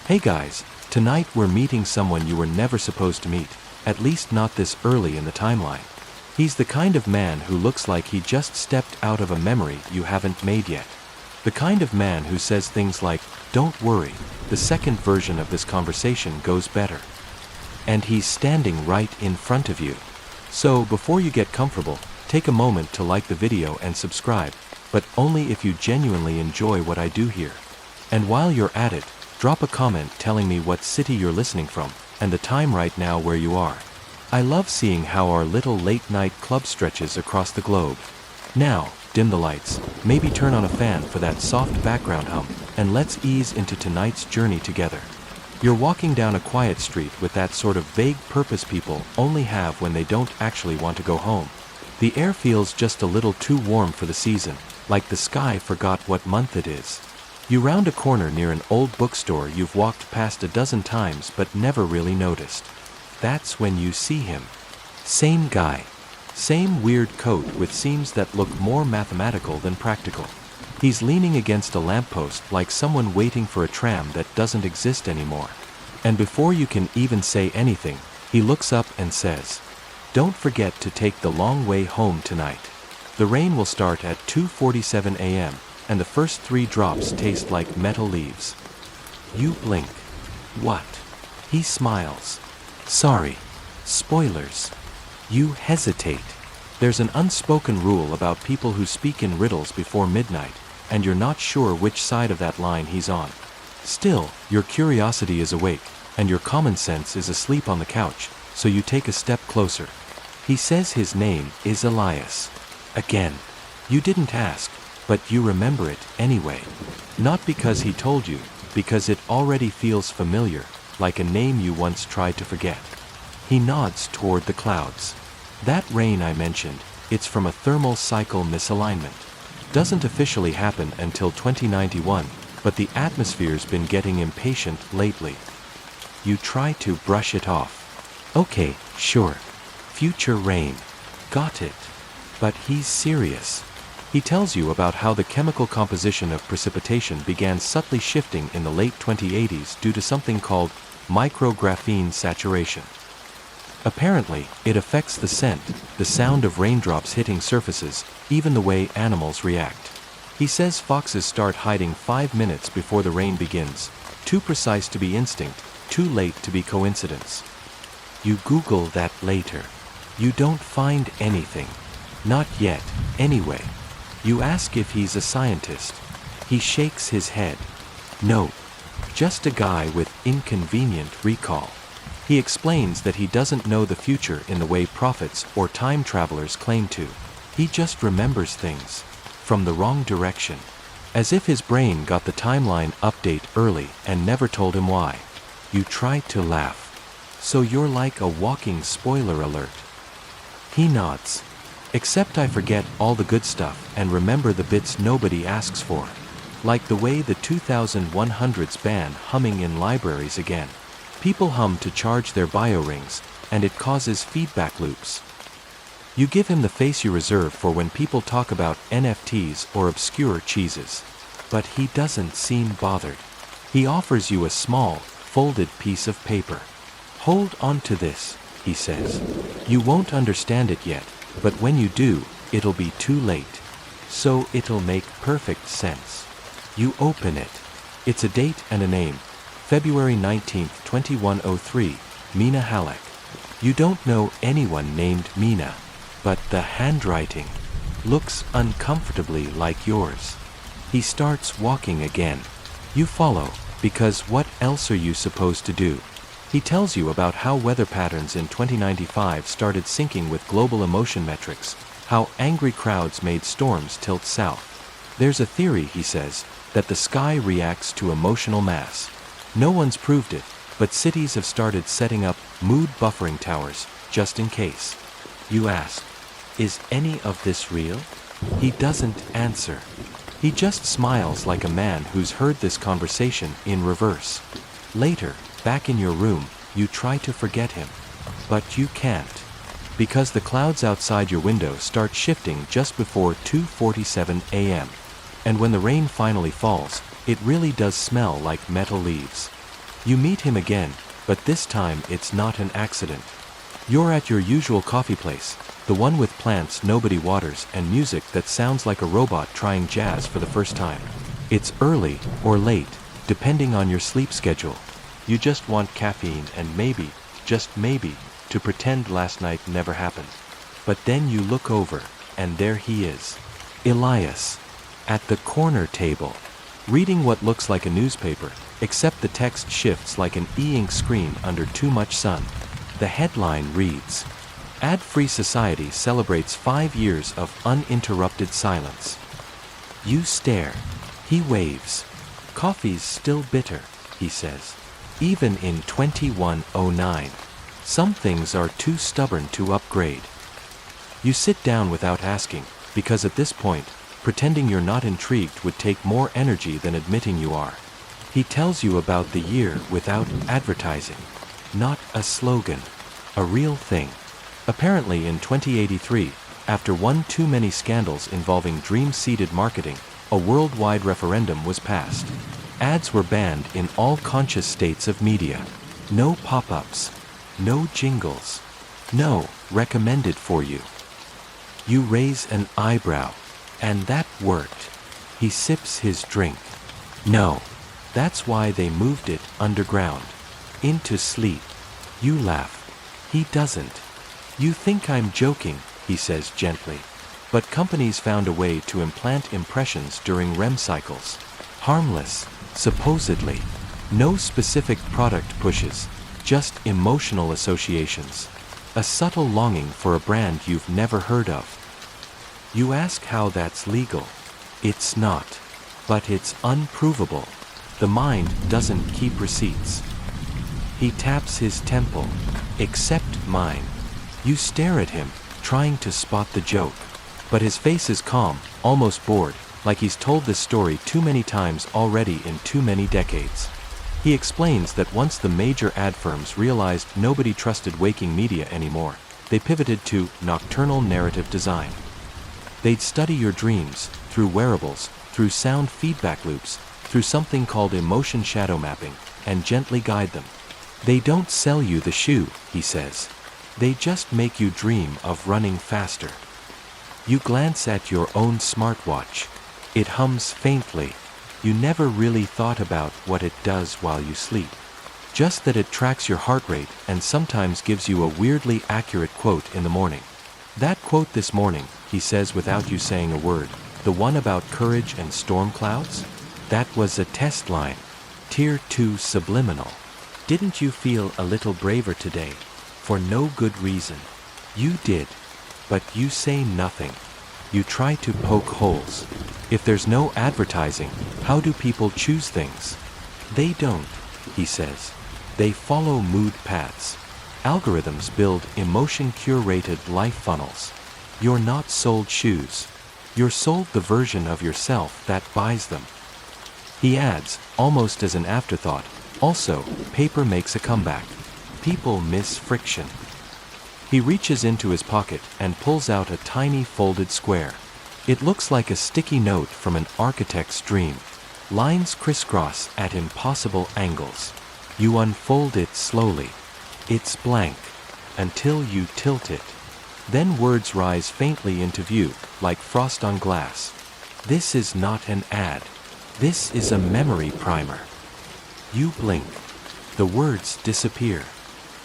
Hey guys, tonight we're meeting someone you were never supposed to meet, at least not this early in the timeline. He's the kind of man who looks like he just stepped out of a memory you haven't made yet. The kind of man who says things like, "Don't worry, the second version of this conversation goes better." And he's standing right in front of you. So before you get comfortable, take a moment to like the video and subscribe, but only if you genuinely enjoy what I do here. And while you're at it, drop a comment telling me what city you're listening from, and the time right now where you are. I love seeing how our little late-night club stretches across the globe. Now, dim the lights, maybe turn on a fan for that soft background hum, and let's ease into tonight's journey together. You're walking down a quiet street with that sort of vague purpose people only have when they don't actually want to go home. The air feels just a little too warm for the season, like the sky forgot what month it is. You round a corner near an old bookstore you've walked past a dozen times but never really noticed. That's when you see him. Same guy. Same weird coat with seams that look more mathematical than practical. He's leaning against a lamppost like someone waiting for a tram that doesn't exist anymore. And before you can even say anything, he looks up and says, "Don't forget to take the long way home tonight. The rain will start at 2:47 a.m. and the first 3 drops taste like metal leaves." You blink. What? He smiles. "Sorry. Spoilers." You hesitate. There's an unspoken rule about people who speak in riddles before midnight, and you're not sure which side of that line he's on. Still, your curiosity is awake, and your common sense is asleep on the couch, so you take a step closer. He says his name is Elias. Again. You didn't ask, but you remember it anyway. Not because he told you, because it already feels familiar, like a name you once tried to forget. He nods toward the clouds. That rain I mentioned, it's from a thermal cycle misalignment. Doesn't officially happen until 2091, but the atmosphere's been getting impatient lately. You try to brush it off. Okay, sure. Future rain. Got it. But he's serious. He tells you about how the chemical composition of precipitation began subtly shifting in the late 2080s due to something called micrographene saturation. Apparently, it affects the scent, the sound of raindrops hitting surfaces, even the way animals react. He says foxes start hiding 5 minutes before the rain begins, too precise to be instinct, too late to be coincidence. You Google that later. You don't find anything. Not yet, anyway. You ask if he's a scientist. He shakes his head. No. Just a guy with inconvenient recall. He explains that he doesn't know the future in the way prophets or time travelers claim to. He just remembers things from the wrong direction. As if his brain got the timeline update early and never told him why. You try to laugh. So you're like a walking spoiler alert. He nods. Except I forget all the good stuff and remember the bits nobody asks for. Like the way the 2100s ban humming in libraries again. People hum to charge their biorings, and it causes feedback loops. You give him the face you reserve for when people talk about NFTs or obscure cheeses. But he doesn't seem bothered. He offers you a small, folded piece of paper. "Hold on to this," he says. "You won't understand it yet. But when you do, it'll be too late. So it'll make perfect sense." You open it. It's a date and a name. February 19th, 2103, Mina Halleck. You don't know anyone named Mina, but the handwriting looks uncomfortably like yours. He starts walking again. You follow, because what else are you supposed to do? He tells you about how weather patterns in 2095 started syncing with global emotion metrics, how angry crowds made storms tilt south. There's a theory, he says, that the sky reacts to emotional mass. No one's proved it, but cities have started setting up mood buffering towers, just in case. You ask, is any of this real? He doesn't answer. He just smiles like a man who's heard this conversation in reverse. Later, back in your room, you try to forget him. But you can't. Because the clouds outside your window start shifting just before 2:47 a.m. And when the rain finally falls, it really does smell like metal leaves. You meet him again, but this time it's not an accident. You're at your usual coffee place, the one with plants nobody waters and music that sounds like a robot trying jazz for the first time. It's early or late, depending on your sleep schedule. You just want caffeine and maybe, just maybe, to pretend last night never happened. But then you look over, and there he is. Elias. At the corner table. Reading what looks like a newspaper, except the text shifts like an e-ink screen under too much sun. The headline reads, Ad-Free Society celebrates 5 years of uninterrupted silence. You stare. He waves. Coffee's still bitter, he says. Even in 2109. Some things are too stubborn to upgrade. You sit down without asking, because at this point, pretending you're not intrigued would take more energy than admitting you are. He tells you about the year without advertising. Not a slogan. A real thing. Apparently in 2083, after one too many scandals involving dream-seeded marketing, a worldwide referendum was passed. Ads were banned in all conscious states of media. No pop-ups. No jingles. No, recommended for you. You raise an eyebrow. And that worked. He sips his drink. No. That's why they moved it underground. Into sleep. You laugh. He doesn't. You think I'm joking, he says gently. But companies found a way to implant impressions during REM cycles. Harmless, supposedly. No specific product pushes, just emotional associations. A subtle longing for a brand you've never heard of. You ask how that's legal. It's not. But it's unprovable. The mind doesn't keep receipts. He taps his temple. Except mine. You stare at him, trying to spot the joke. But his face is calm, almost bored, like he's told this story too many times already in too many decades. He explains that once the major ad firms realized nobody trusted waking media anymore, they pivoted to nocturnal narrative design. They'd study your dreams, through wearables, through sound feedback loops, through something called emotion shadow mapping, and gently guide them. They don't sell you the shoe, he says. They just make you dream of running faster. You glance at your own smartwatch. It hums faintly. You never really thought about what it does while you sleep. Just that it tracks your heart rate and sometimes gives you a weirdly accurate quote in the morning. That quote this morning, he says without you saying a word, the one about courage and storm clouds? That was a test line. Tier 2 subliminal. Didn't you feel a little braver today? For no good reason. You did. But you say nothing. You try to poke holes. If there's no advertising, how do people choose things? They don't, he says. They follow mood paths. Algorithms build emotion-curated life funnels. You're not sold shoes. You're sold the version of yourself that buys them. He adds, almost as an afterthought, also, paper makes a comeback. People miss friction. He reaches into his pocket and pulls out a tiny folded square. It looks like a sticky note from an architect's dream. Lines crisscross at impossible angles. You unfold it slowly. It's blank. Until you tilt it. Then words rise faintly into view, like frost on glass. This is not an ad. This is a memory primer. You blink. The words disappear.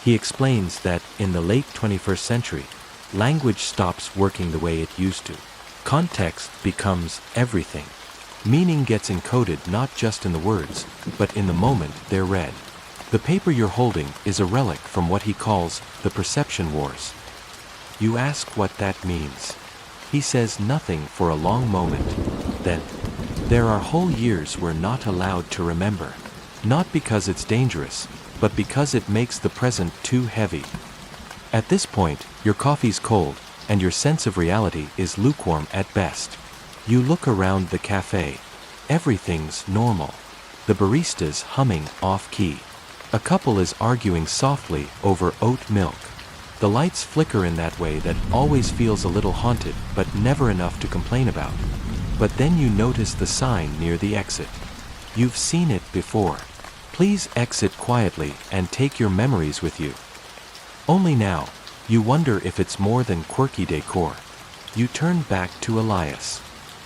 He explains that, in the late 21st century, language stops working the way it used to. Context becomes everything. Meaning gets encoded not just in the words, but in the moment they're read. The paper you're holding is a relic from what he calls the perception wars. You ask what that means. He says nothing for a long moment. Then, there are whole years we're not allowed to remember. Not because it's dangerous, but because it makes the present too heavy. At this point, your coffee's cold, and your sense of reality is lukewarm at best. You look around the cafe. Everything's normal. The barista's humming off-key. A couple is arguing softly over oat milk. The lights flicker in that way that always feels a little haunted, but never enough to complain about. But then you notice the sign near the exit. You've seen it before. Please exit quietly and take your memories with you. Only now, you wonder if it's more than quirky decor. You turn back to Elias.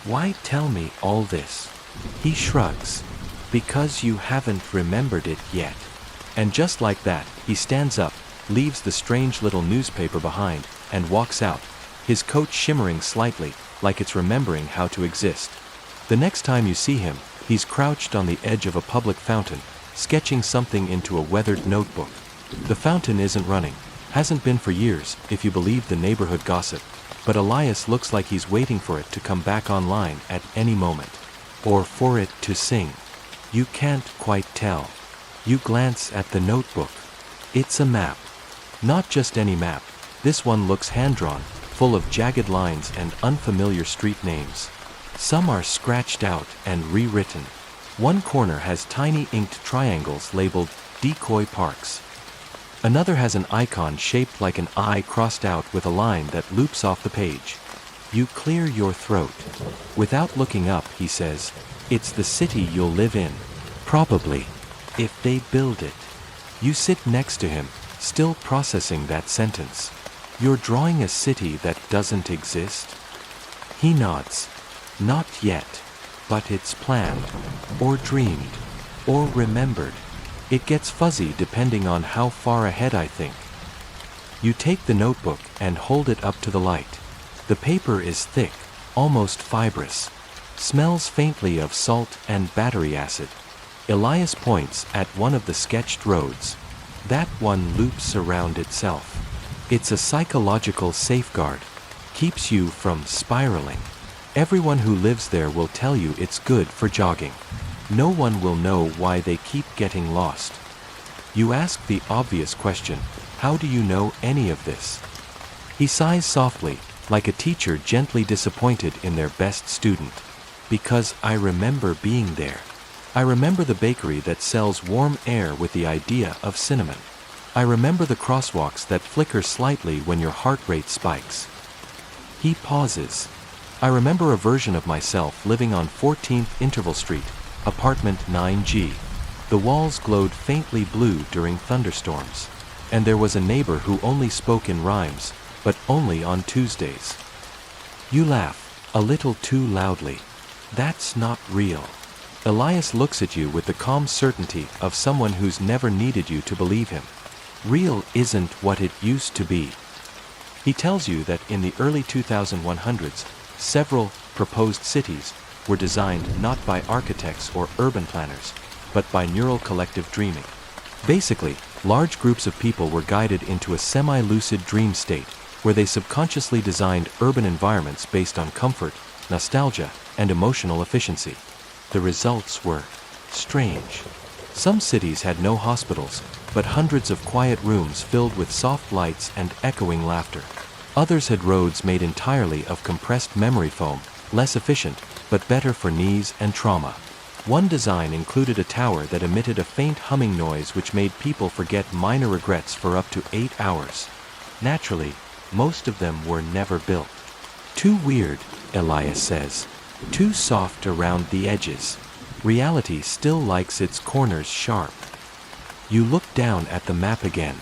Why tell me all this? He shrugs. Because you haven't remembered it yet. And just like that, he stands up, leaves the strange little newspaper behind, and walks out, his coat shimmering slightly, like it's remembering how to exist. The next time you see him, he's crouched on the edge of a public fountain, sketching something into a weathered notebook. The fountain isn't running, hasn't been for years, if you believe the neighborhood gossip, but Elias looks like he's waiting for it to come back online at any moment. Or for it to sing. You can't quite tell. You glance at the notebook. It's a map. Not just any map. This one looks hand-drawn, full of jagged lines and unfamiliar street names. Some are scratched out and rewritten. One corner has tiny inked triangles labeled decoy parks. Another has an icon shaped like an eye crossed out with a line that loops off the page. You clear your throat. Without looking up, he says, "It's the city you'll live in. Probably. If they build it." You sit next to him, still processing that sentence. You're drawing a city that doesn't exist? He nods. Not yet. But it's planned. Or dreamed. Or remembered. It gets fuzzy depending on how far ahead I think. You take the notebook and hold it up to the light. The paper is thick, almost fibrous. Smells faintly of salt and battery acid. Elias points at one of the sketched roads. That one loops around itself. It's a psychological safeguard. Keeps you from spiraling. Everyone who lives there will tell you it's good for jogging. No one will know why they keep getting lost. You ask the obvious question, how do you know any of this? He sighs softly, like a teacher gently disappointed in their best student. Because I remember being there. I remember the bakery that sells warm air with the idea of cinnamon. I remember the crosswalks that flicker slightly when your heart rate spikes. He pauses. I remember a version of myself living on 14th Interval Street, apartment 9G. The walls glowed faintly blue during thunderstorms. And there was a neighbor who only spoke in rhymes, but only on Tuesdays. You laugh, a little too loudly. That's not real. Elias looks at you with the calm certainty of someone who's never needed you to believe him. Real isn't what it used to be. He tells you that in the early 2100s, several proposed cities were designed not by architects or urban planners, but by neural collective dreaming. Basically, large groups of people were guided into a semi-lucid dream state, where they subconsciously designed urban environments based on comfort, nostalgia, and emotional efficiency. The results were strange. Some cities had no hospitals, but hundreds of quiet rooms filled with soft lights and echoing laughter. Others had roads made entirely of compressed memory foam, less efficient, but better for knees and trauma. One design included a tower that emitted a faint humming noise which made people forget minor regrets for up to 8 hours. Naturally, most of them were never built. Too weird, Elias says. Too soft around the edges. Reality still likes its corners sharp. You look down at the map again.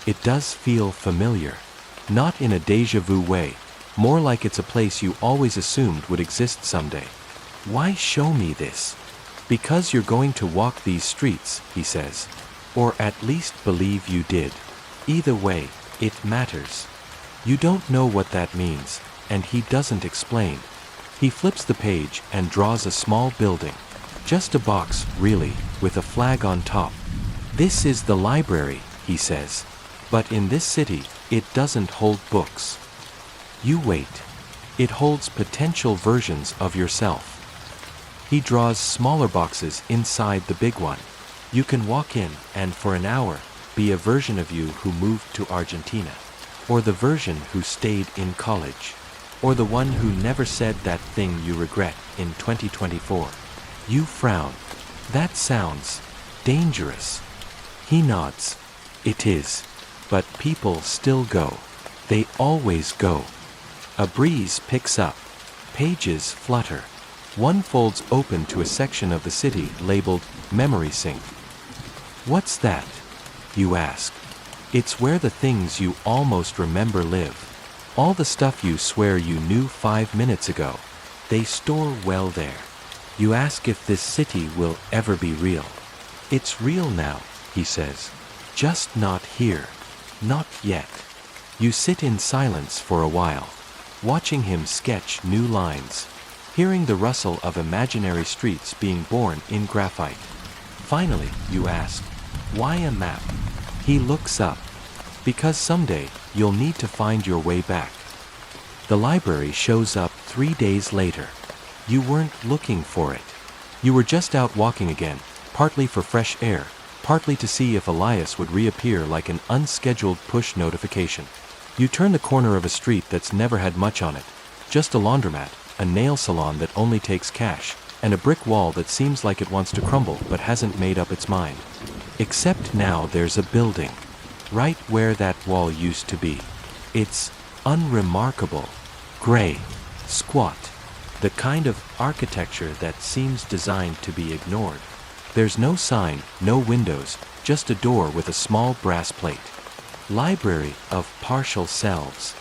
It does feel familiar. Not in a déjà vu way, more like it's a place you always assumed would exist someday. Why show me this? Because you're going to walk these streets, he says. Or at least believe you did. Either way, it matters. You don't know what that means, and he doesn't explain. He flips the page and draws a small building. Just a box, really, with a flag on top. This is the library, he says. But in this city, it doesn't hold books. You wait. It holds potential versions of yourself. He draws smaller boxes inside the big one. You can walk in and for an hour be a version of you who moved to Argentina. Or the version who stayed in college. Or the one who never said that thing you regret in 2024. You frown. That sounds dangerous. He nods. It is. But people still go. They always go. A breeze picks up. Pages flutter. One folds open to a section of the city labeled Memory Sync. What's that? You ask. It's where the things you almost remember live. All the stuff you swear you knew 5 minutes ago. They store well there. You ask if this city will ever be real. It's real now, he says. Just not here. Not yet. You sit in silence for a while, watching him sketch new lines, hearing the rustle of imaginary streets being born in graphite. Finally, you ask, why a map? He looks up. Because someday, you'll need to find your way back. The library shows up 3 days later. You weren't looking for it. You were just out walking again, partly for fresh air, partly to see if Elias would reappear like an unscheduled push notification. You turn the corner of a street that's never had much on it, just a laundromat, a nail salon that only takes cash, and a brick wall that seems like it wants to crumble but hasn't made up its mind. Except now there's a building, right where that wall used to be. It's unremarkable, gray, squat, the kind of architecture that seems designed to be ignored. There's no sign, no windows, just a door with a small brass plate. Library of partial selves.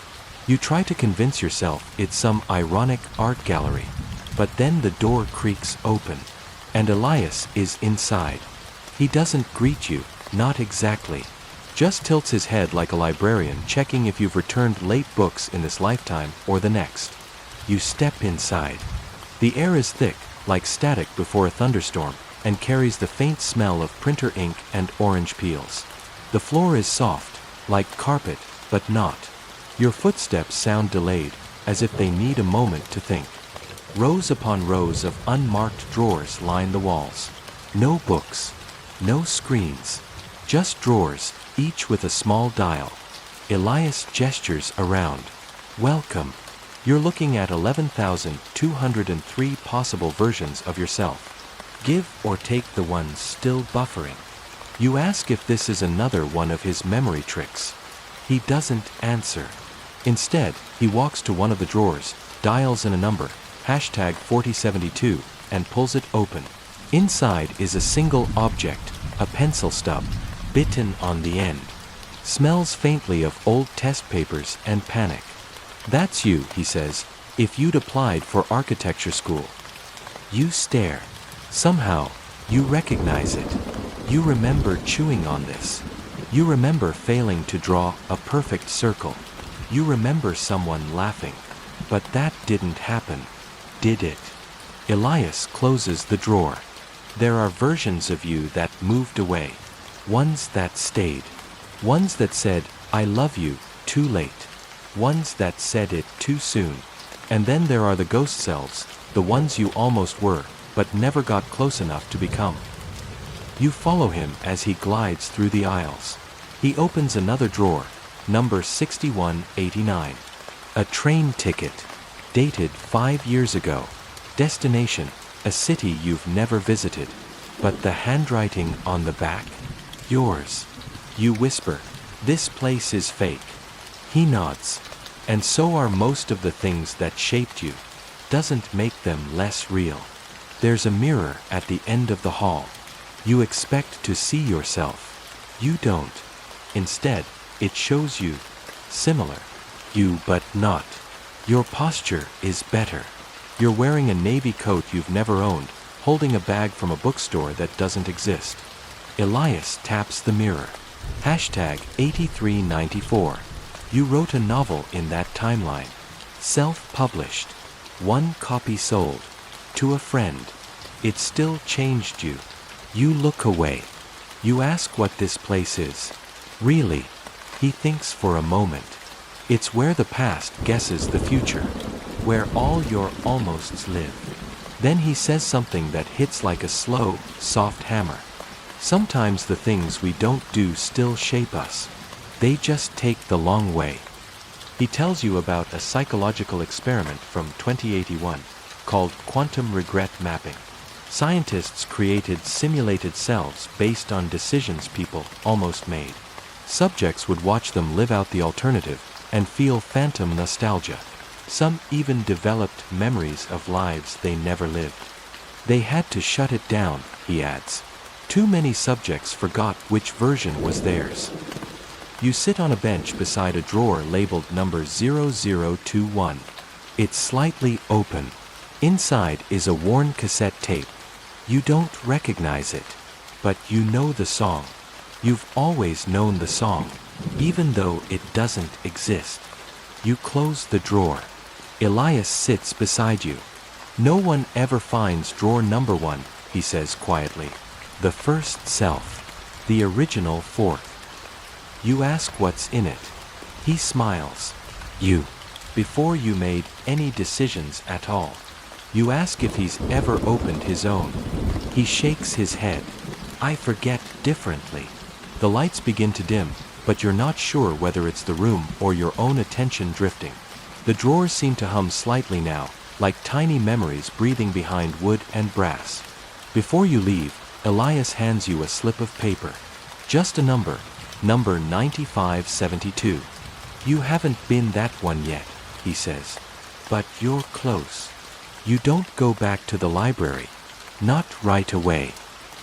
You try to convince yourself it's some ironic art gallery, but then the door creaks open, and Elias is inside. He doesn't greet you, not exactly. Just tilts his head like a librarian checking if you've returned late books in this lifetime or the next. You step inside. The air is thick, like static before a thunderstorm, and carries the faint smell of printer ink and orange peels. The floor is soft, like carpet, but not. Your footsteps sound delayed, as if they need a moment to think. Rows upon rows of unmarked drawers line the walls. No books, no screens, just drawers, each with a small dial. Elias gestures around. Welcome. You're looking at 11,203 possible versions of yourself. Give or take the ones still buffering. You ask if this is another one of his memory tricks. He doesn't answer. Instead, he walks to one of the drawers, dials in a number, #4072, and pulls it open. Inside is a single object, a pencil stub, bitten on the end. Smells faintly of old test papers and panic. That's you, he says, if you'd applied for architecture school. You stare. Somehow, you recognize it. You remember chewing on this. You remember failing to draw a perfect circle. You remember someone laughing. But that didn't happen, did it? Elias closes the drawer. There are versions of you that moved away. Ones that stayed. Ones that said, I love you, too late. Ones that said it too soon. And then there are the ghost selves, the ones you almost were, but never got close enough to become. You follow him as he glides through the aisles. He opens another drawer, number 6189. A train ticket, dated 5 years ago. Destination, a city you've never visited. But the handwriting on the back? Yours. You whisper, this place is fake. He nods. And so are most of the things that shaped you. Doesn't make them less real. There's a mirror at the end of the hall. You expect to see yourself. You don't. Instead, it shows you similar. You but not. Your posture is better. You're wearing a navy coat you've never owned, holding a bag from a bookstore that doesn't exist. Elias taps the mirror. #8394. You wrote a novel in that timeline. Self-published. 1 copy sold. To a friend. It still changed you. You look away. You ask what this place is. Really? He thinks for a moment. It's where the past guesses the future. Where all your almosts live. Then he says something that hits like a slow, soft hammer. Sometimes the things we don't do still shape us. They just take the long way. He tells you about a psychological experiment from 2081 called quantum regret mapping. Scientists created simulated selves based on decisions people almost made. Subjects would watch them live out the alternative and feel phantom nostalgia. Some even developed memories of lives they never lived. They had to shut it down, he adds. Too many subjects forgot which version was theirs. You sit on a bench beside a drawer labeled number 0021. It's slightly open. Inside is a worn cassette tape. You don't recognize it, but you know the song. You've always known the song, even though it doesn't exist. You close the drawer. Elias sits beside you. No one ever finds drawer number 1, he says quietly. The first self. The original fourth. You ask what's in it. He smiles. You. Before you made any decisions at all. You ask if he's ever opened his own. He shakes his head. I forget differently. The lights begin to dim, but you're not sure whether it's the room or your own attention drifting. The drawers seem to hum slightly now, like tiny memories breathing behind wood and brass. Before you leave, Elias hands you a slip of paper. Just a number 9572. You haven't been that one yet, he says. But you're close. You don't go back to the library. Not right away.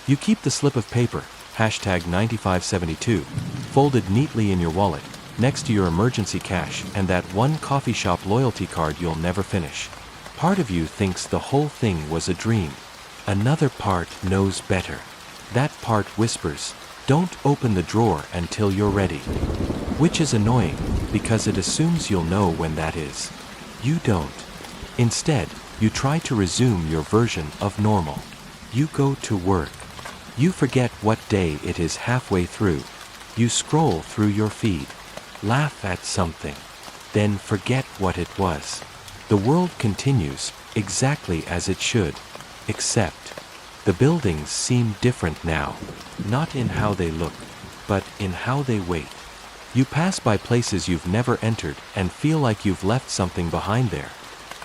You keep the slip of paper, #9572, folded neatly in your wallet, next to your emergency cash and that one coffee shop loyalty card you'll never finish. Part of you thinks the whole thing was a dream. Another part knows better. That part whispers, don't open the drawer until you're ready. Which is annoying, because it assumes you'll know when that is. You don't. Instead, you try to resume your version of normal. You go to work. You forget what day it is halfway through. You scroll through your feed. Laugh at something. Then forget what it was. The world continues, exactly as it should. Except, the buildings seem different now. Not in how they look, but in how they wait. You pass by places you've never entered and feel like you've left something behind there.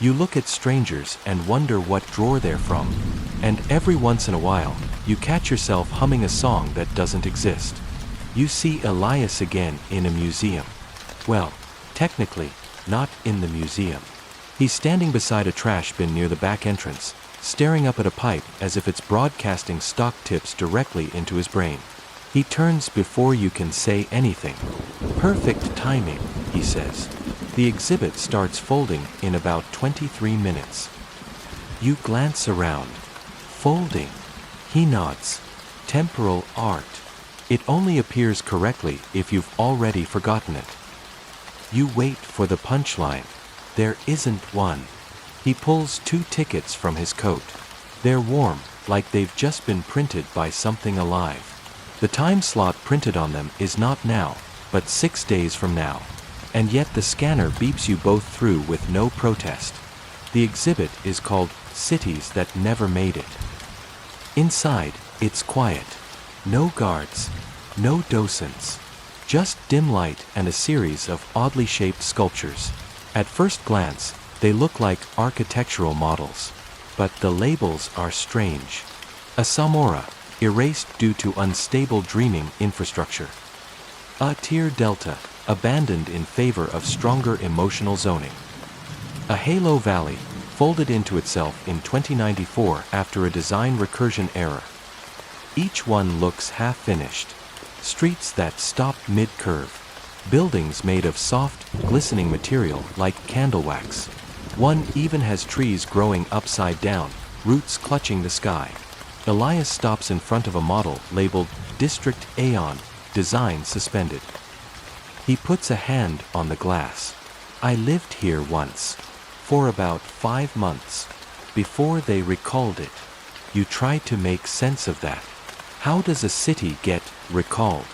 You look at strangers and wonder what drawer they're from. And every once in a while, you catch yourself humming a song that doesn't exist. You see Elias again in a museum. Well, technically, not in the museum. He's standing beside a trash bin near the back entrance, staring up at a pipe as if it's broadcasting stock tips directly into his brain. He turns before you can say anything. Perfect timing, he says. The exhibit starts folding in about 23 minutes. You glance around. Folding. He nods. Temporal art. It only appears correctly if you've already forgotten it. You wait for the punchline. There isn't one. He pulls 2 tickets from his coat. They're warm, like they've just been printed by something alive. The time slot printed on them is not now, but 6 days from now. And yet the scanner beeps you both through with no protest. The exhibit is called Cities That Never Made It. Inside, it's quiet. No guards. No docents. Just dim light and a series of oddly shaped sculptures. At first glance, they look like architectural models. But the labels are strange. A Samora, erased due to unstable dreaming infrastructure. A Tier Delta, abandoned in favor of stronger emotional zoning. A Halo Valley, folded into itself in 2094 after a design recursion error. Each one looks half-finished. Streets that stop mid-curve. Buildings made of soft, glistening material like candle wax. One even has trees growing upside down, roots clutching the sky. Elias stops in front of a model labeled District Aeon, Design Suspended. He puts a hand on the glass. I lived here once. For about 5 months. Before they recalled it. You try to make sense of that. How does a city get recalled?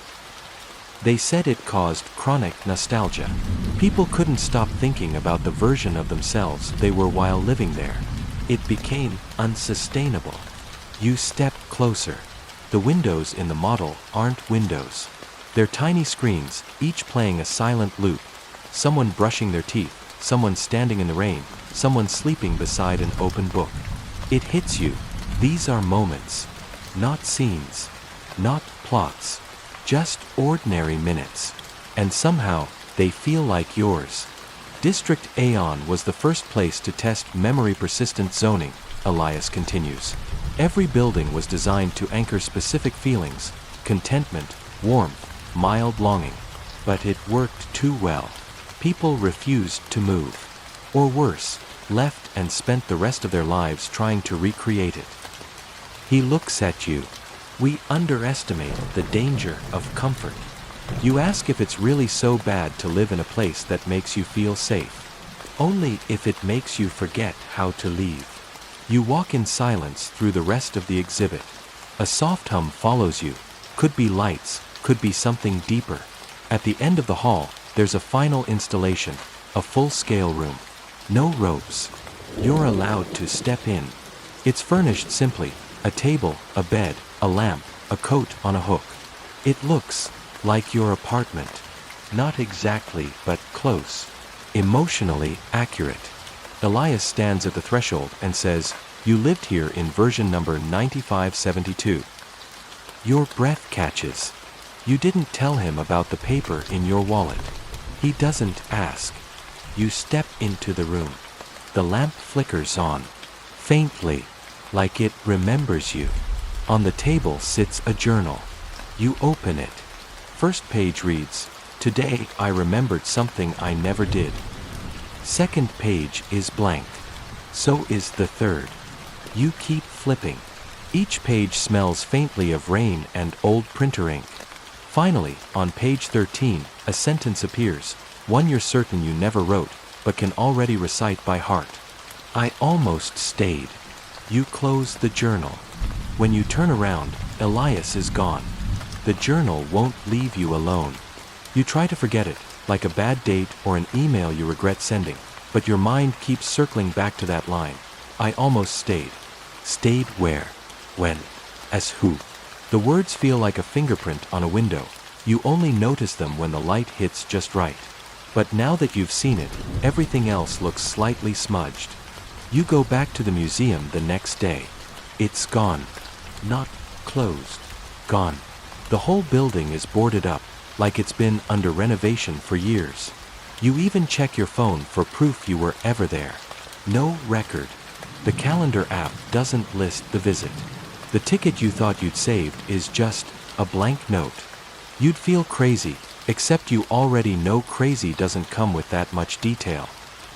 They said it caused chronic nostalgia. People couldn't stop thinking about the version of themselves they were while living there. It became unsustainable. You step closer. The windows in the model aren't windows. They're tiny screens, each playing a silent loop. Someone brushing their teeth, someone standing in the rain, someone sleeping beside an open book. It hits you. These are moments. Not scenes. Not plots. Just ordinary minutes. And somehow, they feel like yours. District Aeon was the first place to test memory persistent zoning, Elias continues. Every building was designed to anchor specific feelings: contentment, warmth, mild longing. But it worked too well. People refused to move. Or worse, left and spent the rest of their lives trying to recreate it. He looks at you. We underestimate the danger of comfort. You ask if it's really so bad to live in a place that makes you feel safe. Only if it makes you forget how to leave. You walk in silence through the rest of the exhibit. A soft hum follows you. Could be lights, could be something deeper. At the end of the hall, there's a final installation, a full-scale room. No ropes. You're allowed to step in. It's furnished simply: a table, a bed, a lamp, a coat on a hook. It looks like your apartment. Not exactly, but close. Emotionally accurate. Elias stands at the threshold and says, "You lived here in version number 9572. Your breath catches. You didn't tell him about the paper in your wallet. He doesn't ask. You step into the room. The lamp flickers on, faintly, like it remembers you. On the table sits a journal. You open it. First page reads, "Today I remembered something I never did." Second page is blank. So is the third. You keep flipping. Each page smells faintly of rain and old printer ink. Finally, on page 13, a sentence appears, one you're certain you never wrote, but can already recite by heart. "I almost stayed." You close the journal. When you turn around, Elias is gone. The journal won't leave you alone. You try to forget it, like a bad date or an email you regret sending, but your mind keeps circling back to that line. "I almost stayed." Stayed where? When? As who? The words feel like a fingerprint on a window. You only notice them when the light hits just right. But now that you've seen it, everything else looks slightly smudged. You go back to the museum the next day. It's gone. Not closed. Gone. The whole building is boarded up, like it's been under renovation for years. You even check your phone for proof you were ever there. No record. The calendar app doesn't list the visit. The ticket you thought you'd saved is just a blank note. You'd feel crazy, except you already know crazy doesn't come with that much detail.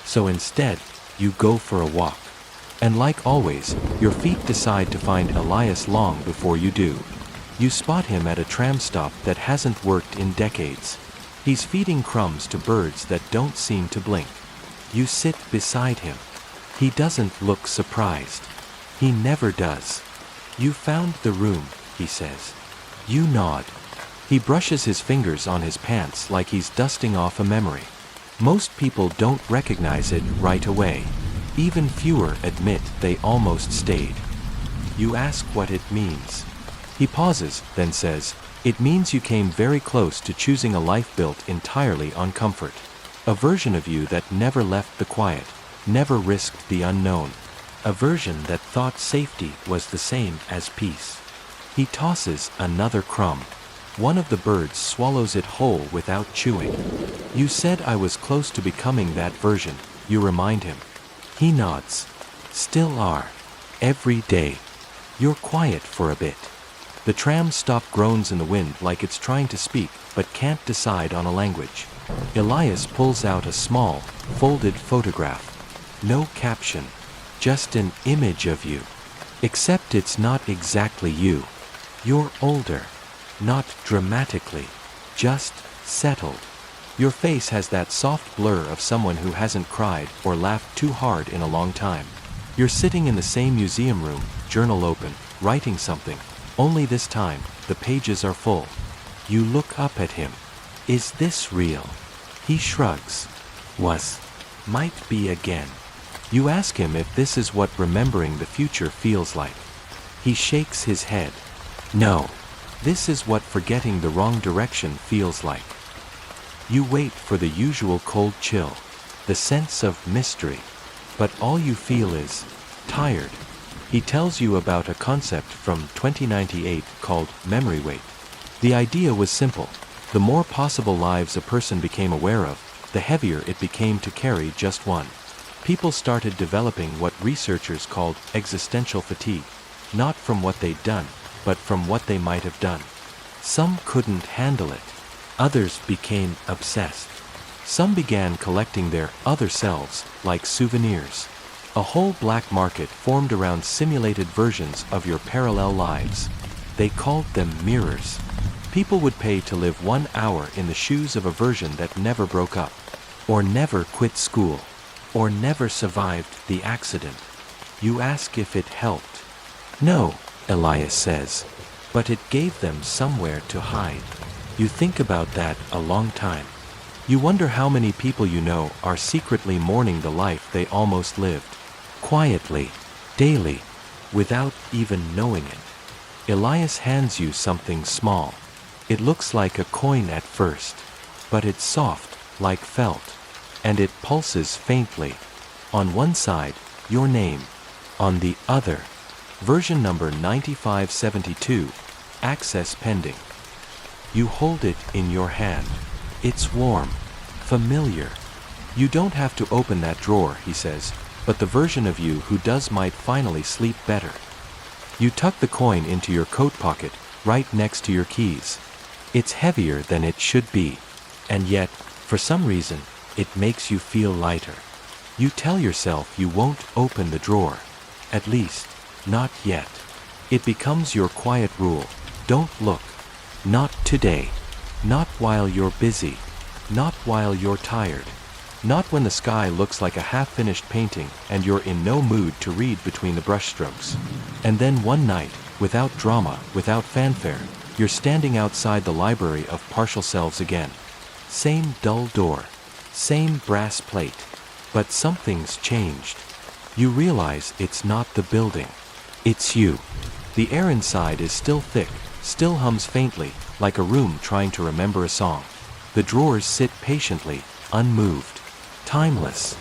So instead, you go for a walk. And like always, your feet decide to find Elias long before you do. You spot him at a tram stop that hasn't worked in decades. He's feeding crumbs to birds that don't seem to blink. You sit beside him. He doesn't look surprised. He never does. "You found the room," he says. You nod. He brushes his fingers on his pants like he's dusting off a memory. Most people don't recognize it right away. Even fewer admit they almost stayed. You ask what it means. He pauses, then says, "It means you came very close to choosing a life built entirely on comfort. A version of you that never left the quiet, never risked the unknown. A version that thought safety was the same as peace." He tosses another crumb. One of the birds swallows it whole without chewing. "You said I was close to becoming that version," you remind him. He nods. "Still are. Every day." You're quiet for a bit. The tram stop groans in the wind like it's trying to speak, but can't decide on a language. Elias pulls out a small, folded photograph. No caption. Just an image of you. Except it's not exactly you. You're older. Not dramatically. Just settled. Your face has that soft blur of someone who hasn't cried or laughed too hard in a long time. You're sitting in the same museum room, journal open, writing something. Only this time, the pages are full. You look up at him. "Is this real?" He shrugs. "Was. Might be again." You ask him if this is what remembering the future feels like. He shakes his head. "No. This is what forgetting the wrong direction feels like." You wait for the usual cold chill, the sense of mystery. But all you feel is tired. He tells you about a concept from 2098 called memory weight. The idea was simple. The more possible lives a person became aware of, the heavier it became to carry just one. People started developing what researchers called existential fatigue. not from what they'd done, but from what they might have done. Some couldn't handle it. Others became obsessed. Some began collecting their other selves, like souvenirs. A whole black market formed around simulated versions of your parallel lives. They called them mirrors. People would pay to live 1 hour in the shoes of a version that never broke up, or never quit school, or never survived the accident. You ask if it helped. No, Elias says, but it gave them somewhere to hide. You think about that a long time. You wonder how many people you know are secretly mourning the life they almost lived. Quietly, daily, without even knowing it. Elias hands you something small. It looks like a coin at first, but it's soft, like felt, and it pulses faintly. On one side, your name. On the other, version number 9572, access pending. You hold it in your hand. It's warm, familiar. You don't have to open that drawer, he says, but the version of you who does might finally sleep better. You tuck the coin into your coat pocket, right next to your keys. It's heavier than it should be, and yet, for some reason, it makes you feel lighter. You tell yourself you won't open the drawer. At least, not yet. It becomes your quiet rule. Don't look. Not today. Not while you're busy. Not while you're tired. Not when the sky looks like a half-finished painting and you're in no mood to read between the brushstrokes. And then one night, without drama, without fanfare, you're standing outside the library of partial selves again. Same dull door. Same brass plate. But something's changed. You realize it's not the building. It's you. The air inside is still thick, still hums faintly, like a room trying to remember a song. The drawers sit patiently, unmoved, timeless,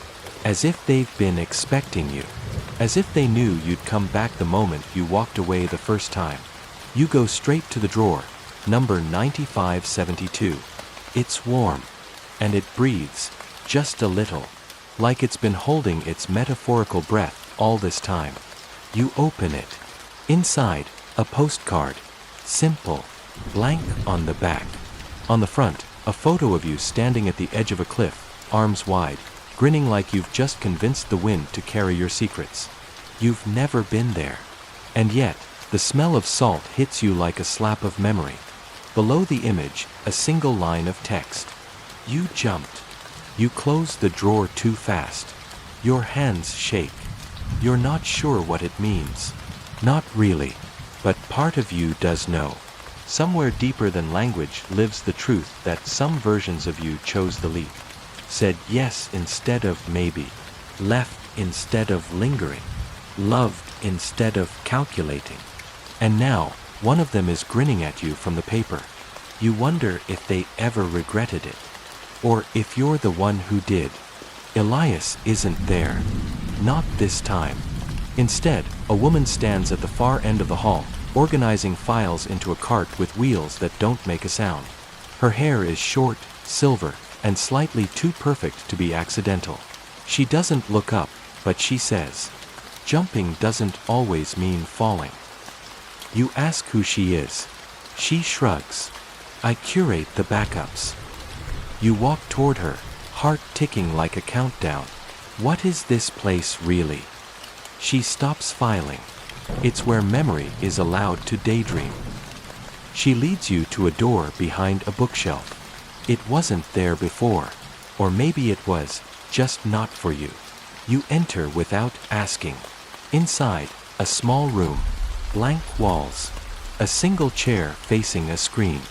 as if they've been expecting you, as if they knew you'd come back the moment you walked away the first time. You go straight to the drawer, number 9572. It's warm, and it breathes, just a little, like it's been holding its metaphorical breath all this time. You open it. Inside, a postcard, simple, blank on the back. On the front, a photo of you standing at the edge of a cliff, arms wide, grinning like you've just convinced the wind to carry your secrets. You've never been there. And yet, the smell of salt hits you like a slap of memory. Below the image, a single line of text. You jumped. You closed the drawer too fast. Your hands shake. You're not sure what it means. Not really. But part of you does know. Somewhere deeper than language lives the truth that some versions of you chose the leap. Said yes instead of maybe. Left instead of lingering. Loved instead of calculating. And now, one of them is grinning at you from the paper. You wonder if they ever regretted it. Or if you're the one who did. Elias isn't there. Not this time. Instead, a woman stands at the far end of the hall, organizing files into a cart with wheels that don't make a sound. Her hair is short, silver, and slightly too perfect to be accidental. She doesn't look up, but she says, "Jumping doesn't always mean falling." You ask who she is. She shrugs. "I curate the backups." You walk toward her, heart ticking like a countdown. What is this place really? She stops filing. It's where memory is allowed to daydream. She leads you to a door behind a bookshelf. It wasn't there before, or maybe it was, just not for you. You enter without asking. Inside, a small room, blank walls, a single chair facing a screen.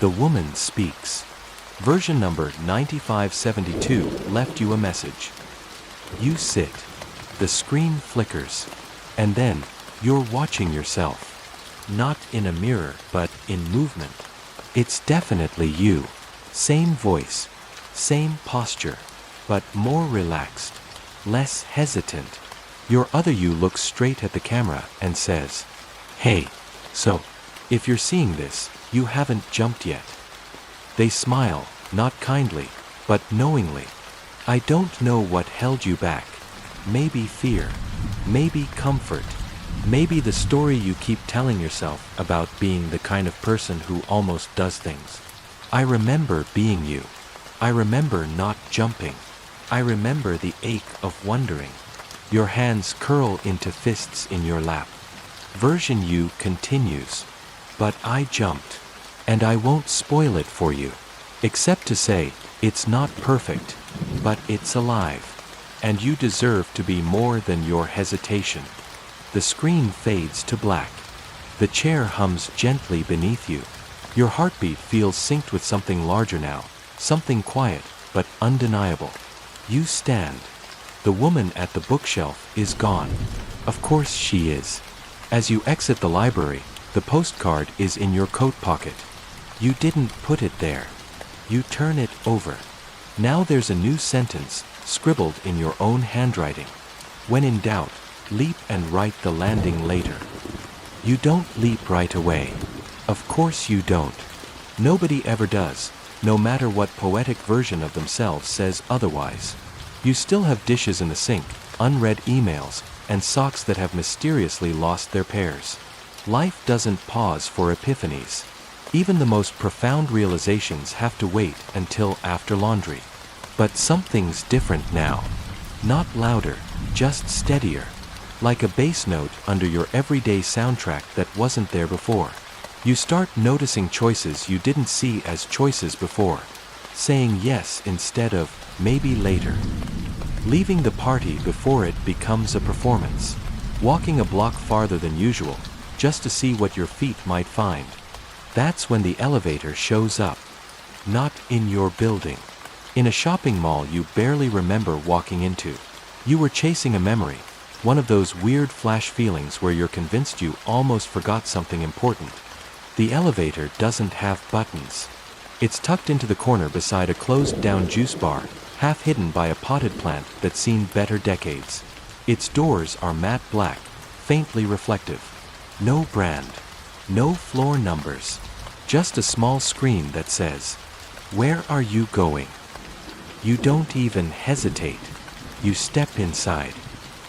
The woman speaks. Version number 9572 left you a message. You sit. The screen flickers. And then, you're watching yourself. Not in a mirror, but in movement. It's definitely you. Same voice. Same posture. But more relaxed. Less hesitant. Your other you looks straight at the camera and says, "Hey, so, if you're seeing this, you haven't jumped yet." They smile, not kindly, but knowingly. I don't know what held you back. Maybe fear. Maybe comfort. Maybe the story you keep telling yourself about being the kind of person who almost does things. I remember being you. I remember not jumping. I remember the ache of wondering. Your hands curl into fists in your lap. Version you continues. But I jumped. And I won't spoil it for you. Except to say, it's not perfect. But it's alive. And you deserve to be more than your hesitation. The screen fades to black. The chair hums gently beneath you. Your heartbeat feels synced with something larger now, something quiet, but undeniable. You stand. The woman at the bookshelf is gone. Of course she is. As you exit the library, the postcard is in your coat pocket. You didn't put it there. You turn it over. Now there's a new sentence, scribbled in your own handwriting. When in doubt, leap and write the landing later. You don't leap right away. Of course you don't. Nobody ever does, no matter what poetic version of themselves says otherwise. You still have dishes in the sink, unread emails, and socks that have mysteriously lost their pairs. Life doesn't pause for epiphanies. Even the most profound realizations have to wait until after laundry. But something's different now. Not louder, just steadier. Like a bass note under your everyday soundtrack that wasn't there before. You start noticing choices you didn't see as choices before. Saying yes instead of maybe later. Leaving the party before it becomes a performance. Walking a block farther than usual, just to see what your feet might find. That's when the elevator shows up. Not in your building. In a shopping mall you barely remember walking into. You were chasing a memory. One of those weird flash feelings where you're convinced you almost forgot something important. The elevator doesn't have buttons. It's tucked into the corner beside a closed-down juice bar, half hidden by a potted plant that's seen better decades. Its doors are matte black, faintly reflective. No brand. No floor numbers. Just a small screen that says, "Where are you going?" You don't even hesitate. You step inside.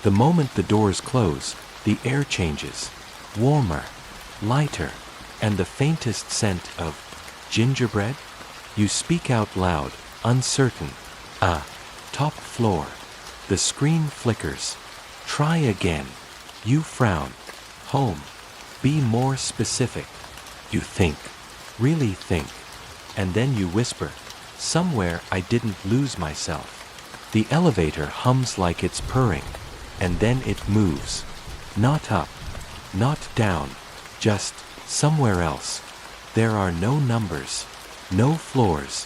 The moment the doors close, the air changes. Warmer, lighter, and the faintest scent of gingerbread? You speak out loud, uncertain. Top floor. The screen flickers. Try again. You frown. Home. Be more specific. You think. Really think. And then you whisper, "Somewhere I didn't lose myself." The elevator hums like it's purring. And then it moves. Not up, not down, just somewhere else. There are no numbers, no floors,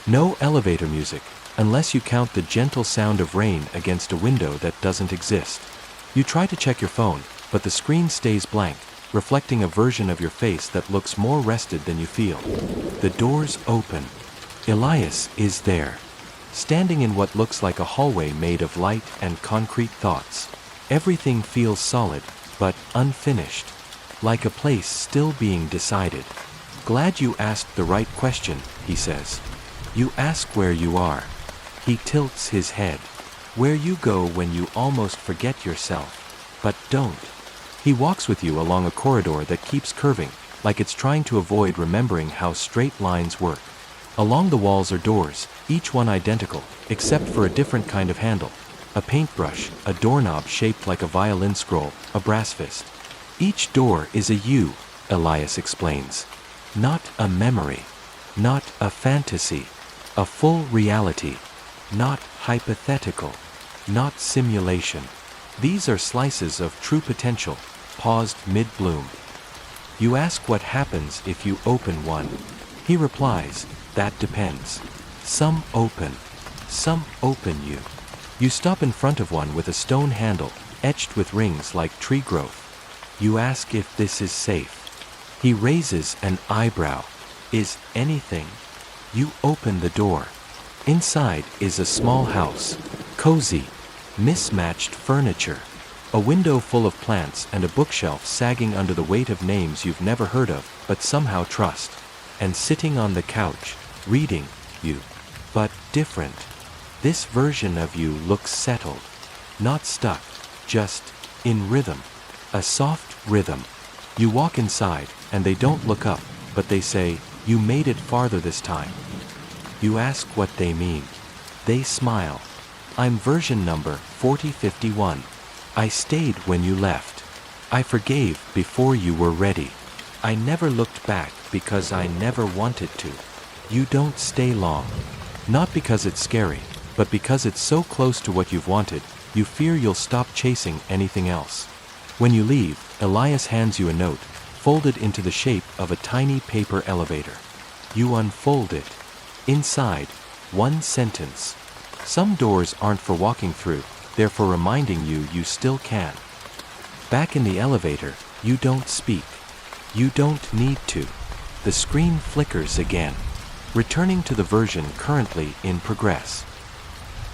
no elevator music, unless you count the gentle sound of rain against a window that doesn't exist. You try to check your phone, but the screen stays blank, reflecting a version of your face that looks more rested than you feel. The doors open. Elias is there. Standing in what looks like a hallway made of light and concrete thoughts. Everything feels solid, but unfinished. Like a place still being decided. "Glad you asked the right question," he says. "You ask where you are." He tilts his head. Where you go when you almost forget yourself. But don't. He walks with you along a corridor that keeps curving, like it's trying to avoid remembering how straight lines work. Along the walls are doors, each one identical, except for a different kind of handle. A paintbrush, a doorknob shaped like a violin scroll, a brass fist. Each door is a you, Elias explains. Not a memory. Not a fantasy. A full reality. Not hypothetical. Not simulation. These are slices of true potential, paused mid-bloom. You ask what happens if you open one. He replies, "That depends. Some open. Some open you." You stop in front of one with a stone handle, etched with rings like tree growth. You ask if this is safe. He raises an eyebrow. "Is anything?" You open the door. Inside is a small house. Cozy. Mismatched furniture. A window full of plants and a bookshelf sagging under the weight of names you've never heard of, but somehow trust. And sitting on the couch, reading, you. But different. This version of you looks settled. Not stuck, just in rhythm. A soft rhythm. You walk inside, and they don't look up, but they say, "You made it farther this time." You ask what they mean. They smile. "I'm version number 4051. I stayed when you left. I forgave before you were ready. I never looked back because I never wanted to." You don't stay long. Not because it's scary, but because it's so close to what you've wanted, you fear you'll stop chasing anything else. When you leave, Elias hands you a note, folded into the shape of a tiny paper elevator. You unfold it. Inside, one sentence. "Some doors aren't for walking through, they're for reminding you you still can." Back in the elevator, you don't speak. You don't need to. The screen flickers again, returning to the version currently in progress.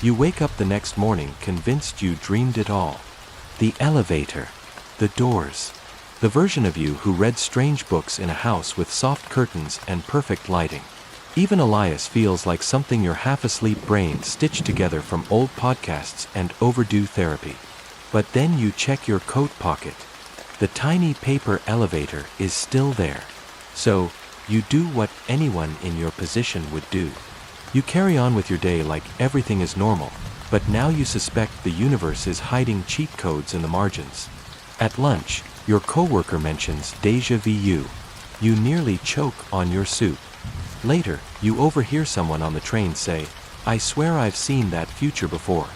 You wake up the next morning convinced you dreamed it all. The elevator. The doors. The version of you who read strange books in a house with soft curtains and perfect lighting. Even Elias feels like something your half-asleep brain stitched together from old podcasts and overdue therapy. But then you check your coat pocket. The tiny paper elevator is still there. So, you do what anyone in your position would do. You carry on with your day like everything is normal, but now you suspect the universe is hiding cheat codes in the margins. At lunch, your coworker mentions déjà vu. You nearly choke on your soup. Later, you overhear someone on the train say, "I swear I've seen that future before."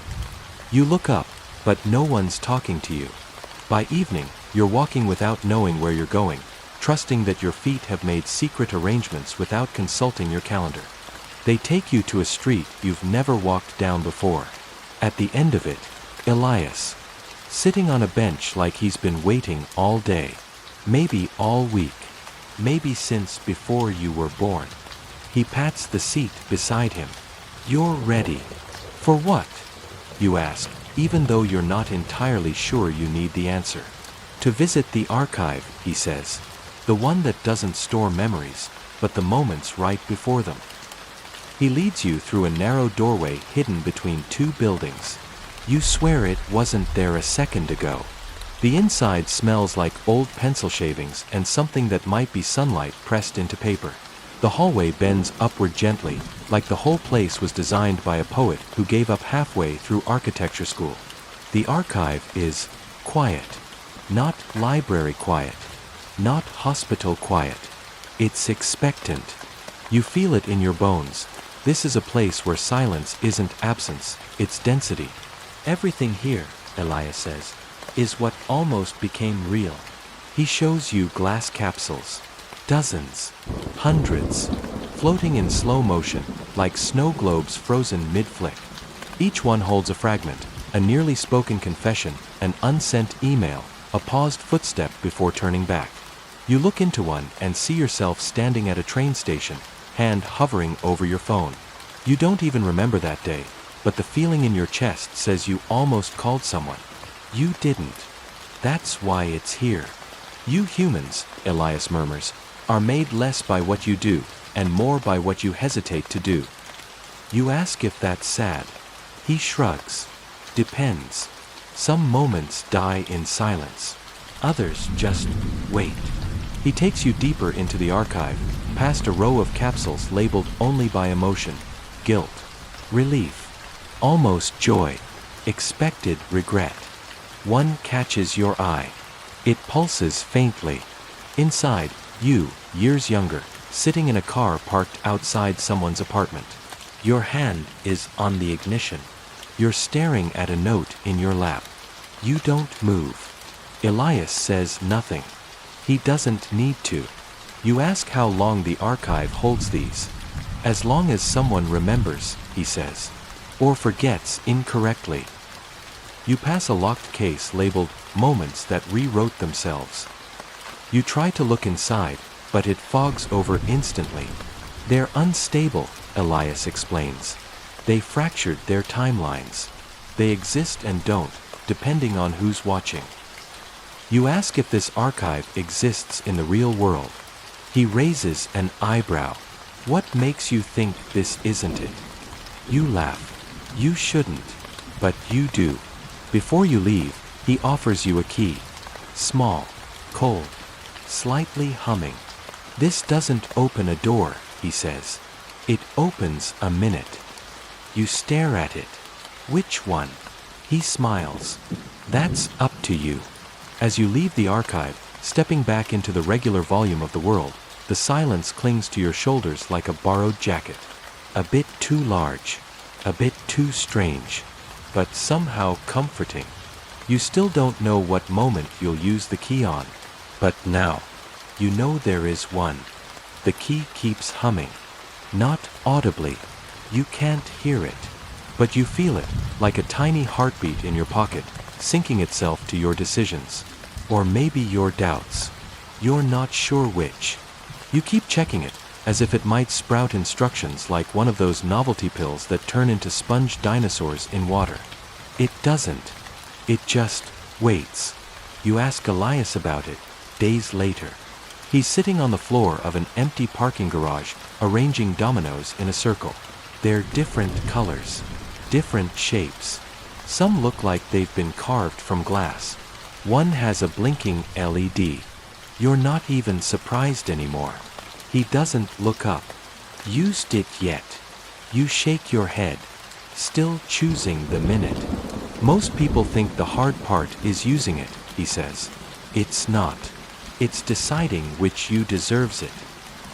You look up, but no one's talking to you. By evening, you're walking without knowing where you're going, trusting that your feet have made secret arrangements without consulting your calendar. They take you to a street you've never walked down before. At the end of it, Elias. Sitting on a bench like he's been waiting all day. Maybe all week. Maybe since before you were born. He pats the seat beside him. "You're ready." "For what?" you ask, even though you're not entirely sure you need the answer. "To visit the archive," he says. "The one that doesn't store memories, but the moments right before them." He leads you through a narrow doorway hidden between two buildings. You swear it wasn't there a second ago. The inside smells like old pencil shavings and something that might be sunlight pressed into paper. The hallway bends upward gently, like the whole place was designed by a poet who gave up halfway through architecture school. The archive is quiet. Not library quiet. Not hospital quiet. It's expectant. You feel it in your bones. This is a place where silence isn't absence, it's density. "Everything here," Elias says, "is what almost became real." He shows you glass capsules. Dozens. Hundreds. Floating in slow motion, like snow globes frozen mid-flick. Each one holds a fragment, a nearly spoken confession, an unsent email, a paused footstep before turning back. You look into one and see yourself standing at a train station, hand hovering over your phone. You don't even remember that day, but the feeling in your chest says you almost called someone. You didn't. That's why it's here. You humans, Elias murmurs, are made less by what you do, and more by what you hesitate to do. You ask if that's sad. He shrugs. Depends. Some moments die in silence. Others just wait. He takes you deeper into the archive, past a row of capsules labeled only by emotion, guilt, relief, almost joy, expected regret. One catches your eye. It pulses faintly. Inside, you, years younger, sitting in a car parked outside someone's apartment. Your hand is on the ignition. You're staring at a note in your lap. You don't move. Elias says nothing. He doesn't need to. You ask how long the archive holds these. As long as someone remembers, he says. Or forgets incorrectly. You pass a locked case labeled Moments That Rewrote Themselves. You try to look inside, but it fogs over instantly. They're unstable, Elias explains. They fractured their timelines. They exist and don't, depending on who's watching. You ask if this archive exists in the real world. He raises an eyebrow. What makes you think this isn't it? You laugh. You shouldn't. But you do. Before you leave, he offers you a key. Small, cold, slightly humming. This doesn't open a door, he says. It opens a minute. You stare at it. Which one? He smiles. That's up to you. As you leave the archive, stepping back into the regular volume of the world, the silence clings to your shoulders like a borrowed jacket. A bit too large. A bit too strange. But somehow comforting. You still don't know what moment you'll use the key on. But now, you know there is one. The key keeps humming. Not audibly. You can't hear it. But you feel it, like a tiny heartbeat in your pocket, syncing itself to your decisions. Or maybe your doubts. You're not sure which. You keep checking it, as if it might sprout instructions like one of those novelty pills that turn into sponge dinosaurs in water. It doesn't. It just waits. You ask Elias about it, days later. He's sitting on the floor of an empty parking garage, arranging dominoes in a circle. They're different colors, different shapes. Some look like they've been carved from glass. One has a blinking LED. You're not even surprised anymore. He doesn't look up. Used it yet? You shake your head, still choosing the minute. Most people think the hard part is using it, he says. It's not. It's deciding which you deserves it.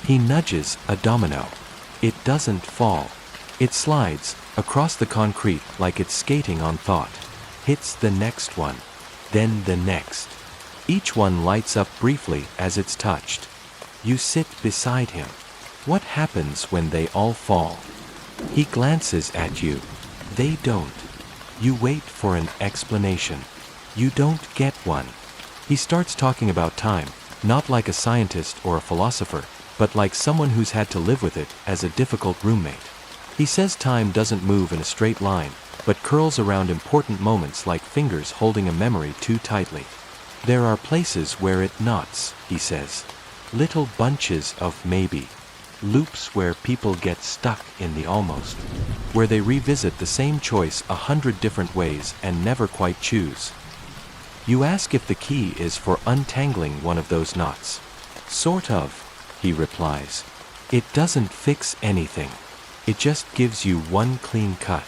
He nudges a domino. It doesn't fall. It slides across the concrete like it's skating on thought. Hits the next one. Then the next. Each one lights up briefly as it's touched. You sit beside him. What happens when they all fall? He glances at you. They don't. You wait for an explanation. You don't get one. He starts talking about time, not like a scientist or a philosopher, but like someone who's had to live with it as a difficult roommate. He says time doesn't move in a straight line, but curls around important moments like fingers holding a memory too tightly. There are places where it knots, he says. Little bunches of maybe. Loops where people get stuck in the almost. Where they revisit the same choice 100 different ways and never quite choose. You ask if the key is for untangling one of those knots. Sort of, he replies. It doesn't fix anything. It just gives you one clean cut.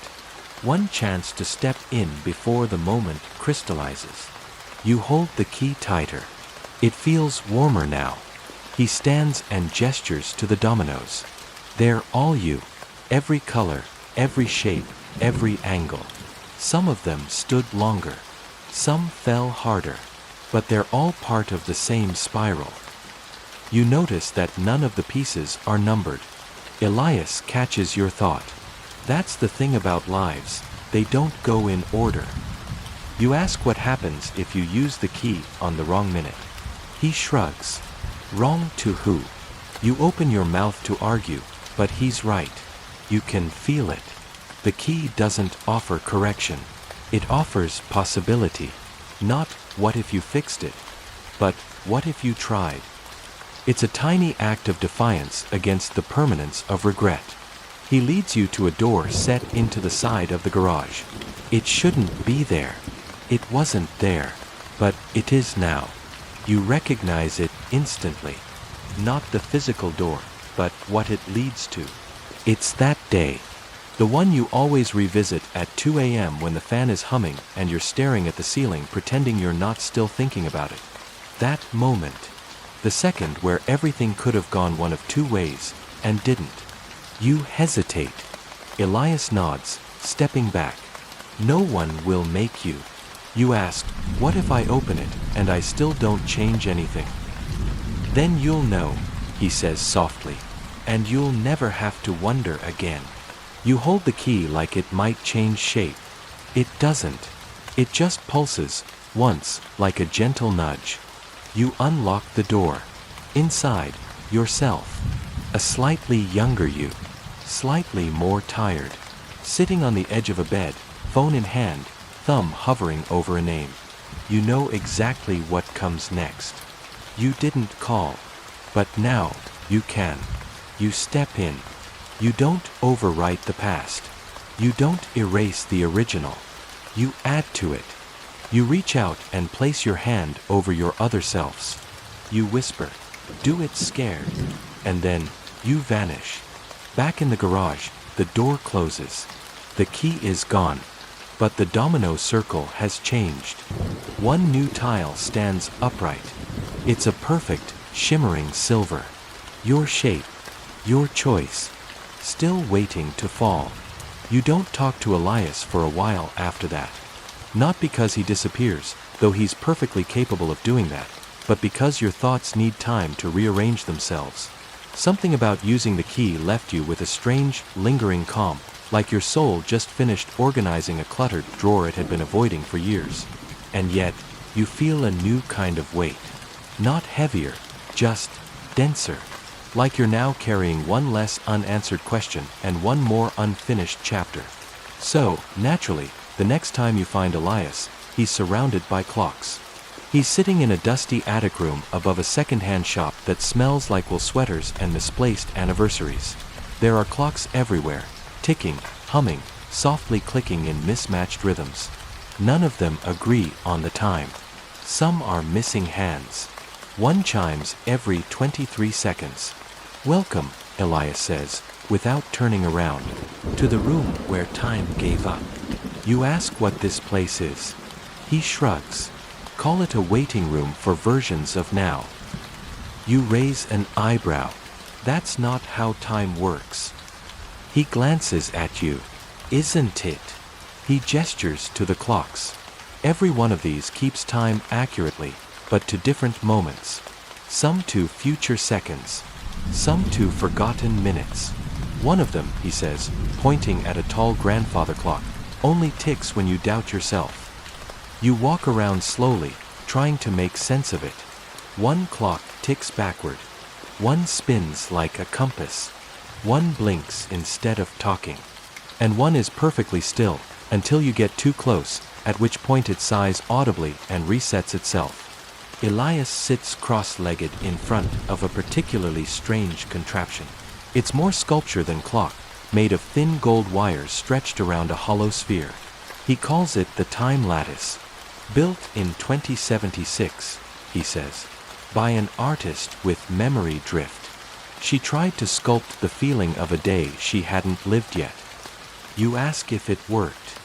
One chance to step in before the moment crystallizes. You hold the key tighter. It feels warmer now. He stands and gestures to the dominoes. They're all you. Every color, every shape, every angle. Some of them stood longer. Some fell harder. But they're all part of the same spiral. You notice that none of the pieces are numbered. Elias catches your thought. That's the thing about lives. They don't go in order. You ask what happens if you use the key on the wrong minute. He shrugs. Wrong to who? You open your mouth to argue, but he's right. You can feel it. The key doesn't offer correction. It offers possibility. Not what if you fixed it, but what if you tried. It's a tiny act of defiance against the permanence of regret. He leads you to a door set into the side of the garage. It shouldn't be there. It wasn't there, but it is now. You recognize it instantly. Not the physical door, but what it leads to. It's that day. The one you always revisit at 2 a.m. when the fan is humming and you're staring at the ceiling pretending you're not still thinking about it. That moment. The second where everything could have gone one of two ways, and didn't. You hesitate. Elias nods, stepping back. No one will make you. You ask, what if I open it, and I still don't change anything? Then you'll know, he says softly, and you'll never have to wonder again. You hold the key like it might change shape. It doesn't. It just pulses, once, like a gentle nudge. You unlock the door. Inside, yourself. A slightly younger you. Slightly more tired. Sitting on the edge of a bed, phone in hand, thumb hovering over a name. You know exactly what comes next. You didn't call. But now, you can. You step in. You don't overwrite the past. You don't erase the original. You add to it. You reach out and place your hand over your other selves. You whisper, "Do it scared." And then, you vanish. Back in the garage, the door closes. The key is gone. But the domino circle has changed. One new tile stands upright. It's a perfect, shimmering silver. Your shape, your choice, still waiting to fall. You don't talk to Elias for a while after that. Not because he disappears, though he's perfectly capable of doing that, but because your thoughts need time to rearrange themselves. Something about using the key left you with a strange, lingering calm, like your soul just finished organizing a cluttered drawer it had been avoiding for years. And yet, you feel a new kind of weight. Not heavier, just denser. Like you're now carrying one less unanswered question and one more unfinished chapter. So, naturally, the next time you find Elias, he's surrounded by clocks. He's sitting in a dusty attic room above a second-hand shop that smells like wool sweaters and misplaced anniversaries. There are clocks everywhere, ticking, humming, softly clicking in mismatched rhythms. None of them agree on the time. Some are missing hands. One chimes every 23 seconds. "Welcome," Elias says, without turning around, "to the room where time gave up." You ask what this place is. He shrugs. Call it a waiting room for versions of now. You raise an eyebrow. That's not how time works. He glances at you. "Isn't it?" He gestures to the clocks. Every one of these keeps time accurately, but to different moments. Some to future seconds. Some to forgotten minutes. One of them, he says, pointing at a tall grandfather clock, only ticks when you doubt yourself. You walk around slowly, trying to make sense of it. One clock ticks backward. One spins like a compass. One blinks instead of talking. And one is perfectly still, until you get too close, at which point it sighs audibly and resets itself. Elias sits cross-legged in front of a particularly strange contraption. It's more sculpture than clock, made of thin gold wires stretched around a hollow sphere. He calls it the time lattice. Built in 2076, he says, by an artist with memory drift. She tried to sculpt the feeling of a day she hadn't lived yet. You ask if it worked.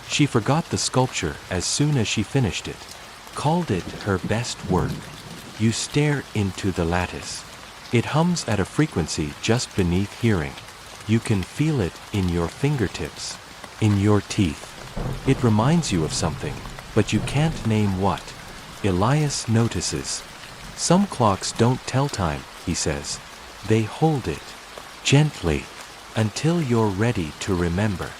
She forgot the sculpture as soon as she finished it. Called it her best work. You stare into the lattice. It hums at a frequency just beneath hearing. You can feel it in your fingertips, in your teeth. It reminds you of something, but you can't name what. Elias notices. Some clocks don't tell time, he says. They hold it, gently, until you're ready to remember.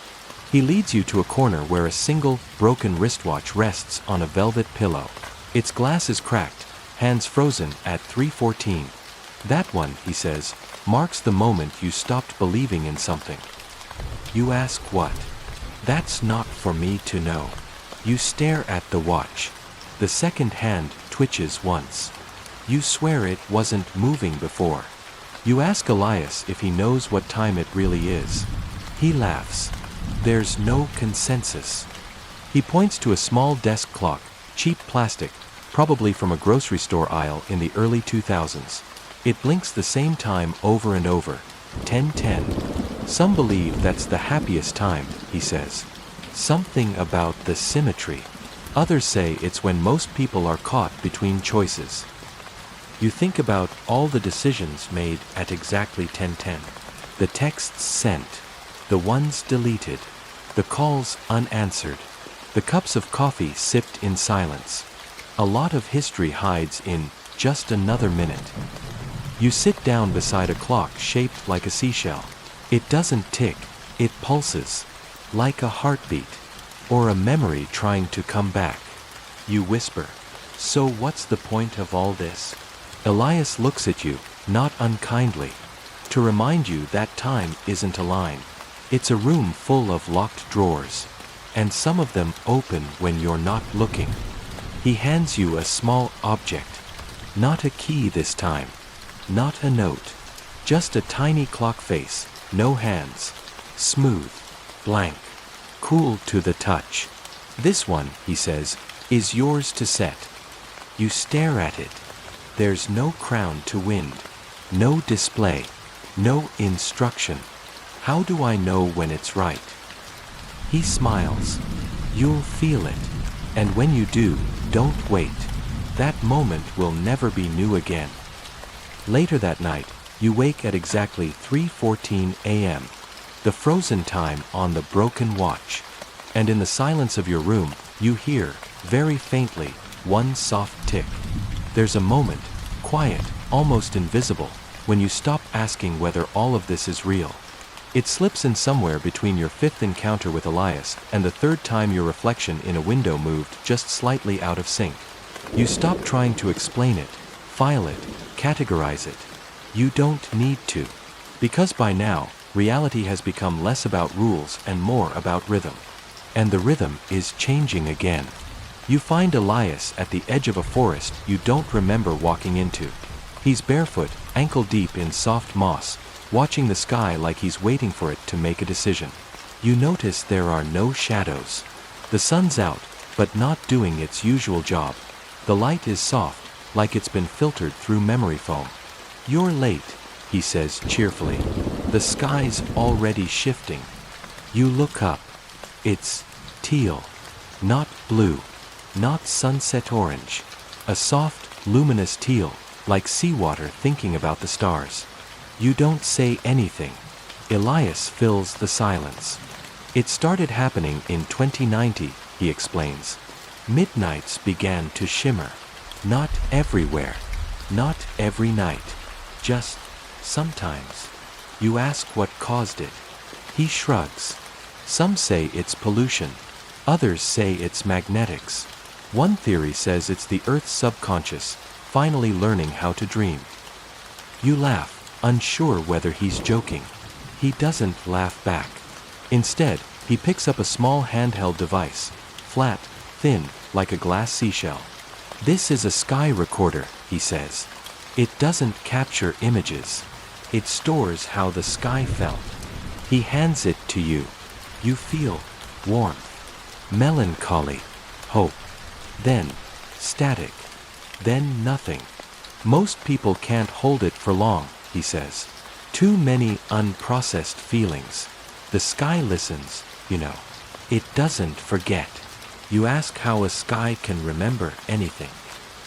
He leads you to a corner where a single, broken wristwatch rests on a velvet pillow. Its glass is cracked, hands frozen at 3:14. That one, he says, marks the moment you stopped believing in something. You ask what? That's not for me to know. You stare at the watch. The second hand twitches once. You swear it wasn't moving before. You ask Elias if he knows what time it really is. He laughs. There's no consensus. He points to a small desk clock, cheap plastic, probably from a grocery store aisle in the early 2000s. It blinks the same time over and over, 10:10. Some believe that's the happiest time, he says. Something about the symmetry. Others say it's when most people are caught between choices. You think about all the decisions made at exactly 10:10. The texts sent. The ones deleted. The calls unanswered. The cups of coffee sipped in silence. A lot of history hides in just another minute. You sit down beside a clock shaped like a seashell. It doesn't tick, it pulses, like a heartbeat, or a memory trying to come back. You whisper, "So what's the point of all this?" Elias looks at you, not unkindly, to remind you that time isn't a line. It's a room full of locked drawers, and some of them open when you're not looking. He hands you a small object, not a key this time, not a note, just a tiny clock face, no hands, smooth, blank, cool to the touch. This one, he says, is yours to set. You stare at it. There's no crown to wind, no display, no instruction. How do I know when it's right? He smiles. You'll feel it. And when you do, don't wait. That moment will never be new again. Later that night, you wake at exactly 3:14 a.m., the frozen time on the broken watch. And in the silence of your room, you hear, very faintly, one soft tick. There's a moment, quiet, almost invisible, when you stop asking whether all of this is real. It slips in somewhere between your fifth encounter with Elias and the third time your reflection in a window moved just slightly out of sync. You stop trying to explain it, file it, categorize it. You don't need to. Because by now, reality has become less about rules and more about rhythm. And the rhythm is changing again. You find Elias at the edge of a forest you don't remember walking into. He's barefoot, ankle deep in soft moss, watching the sky like he's waiting for it to make a decision. You notice there are no shadows. The sun's out, but not doing its usual job. The light is soft, like it's been filtered through memory foam. You're late, he says cheerfully. The sky's already shifting. You look up. It's teal, not blue, not sunset orange. A soft, luminous teal, like seawater thinking about the stars. You don't say anything. Elias fills the silence. It started happening in 2090, he explains. Midnights began to shimmer. Not everywhere. Not every night. Just sometimes. You ask what caused it. He shrugs. Some say it's pollution. Others say it's magnetics. One theory says it's the Earth's subconscious, finally learning how to dream. You laugh, unsure whether he's joking. He doesn't laugh back. Instead, he picks up a small handheld device, flat, thin, like a glass seashell. This is a sky recorder, he says. It doesn't capture images. It stores how the sky felt. He hands it to you. You feel warmth, melancholy, hope, then static, then nothing. Most people can't hold it for long, he says. Too many unprocessed feelings. The sky listens, you know. It doesn't forget. You ask how a sky can remember anything.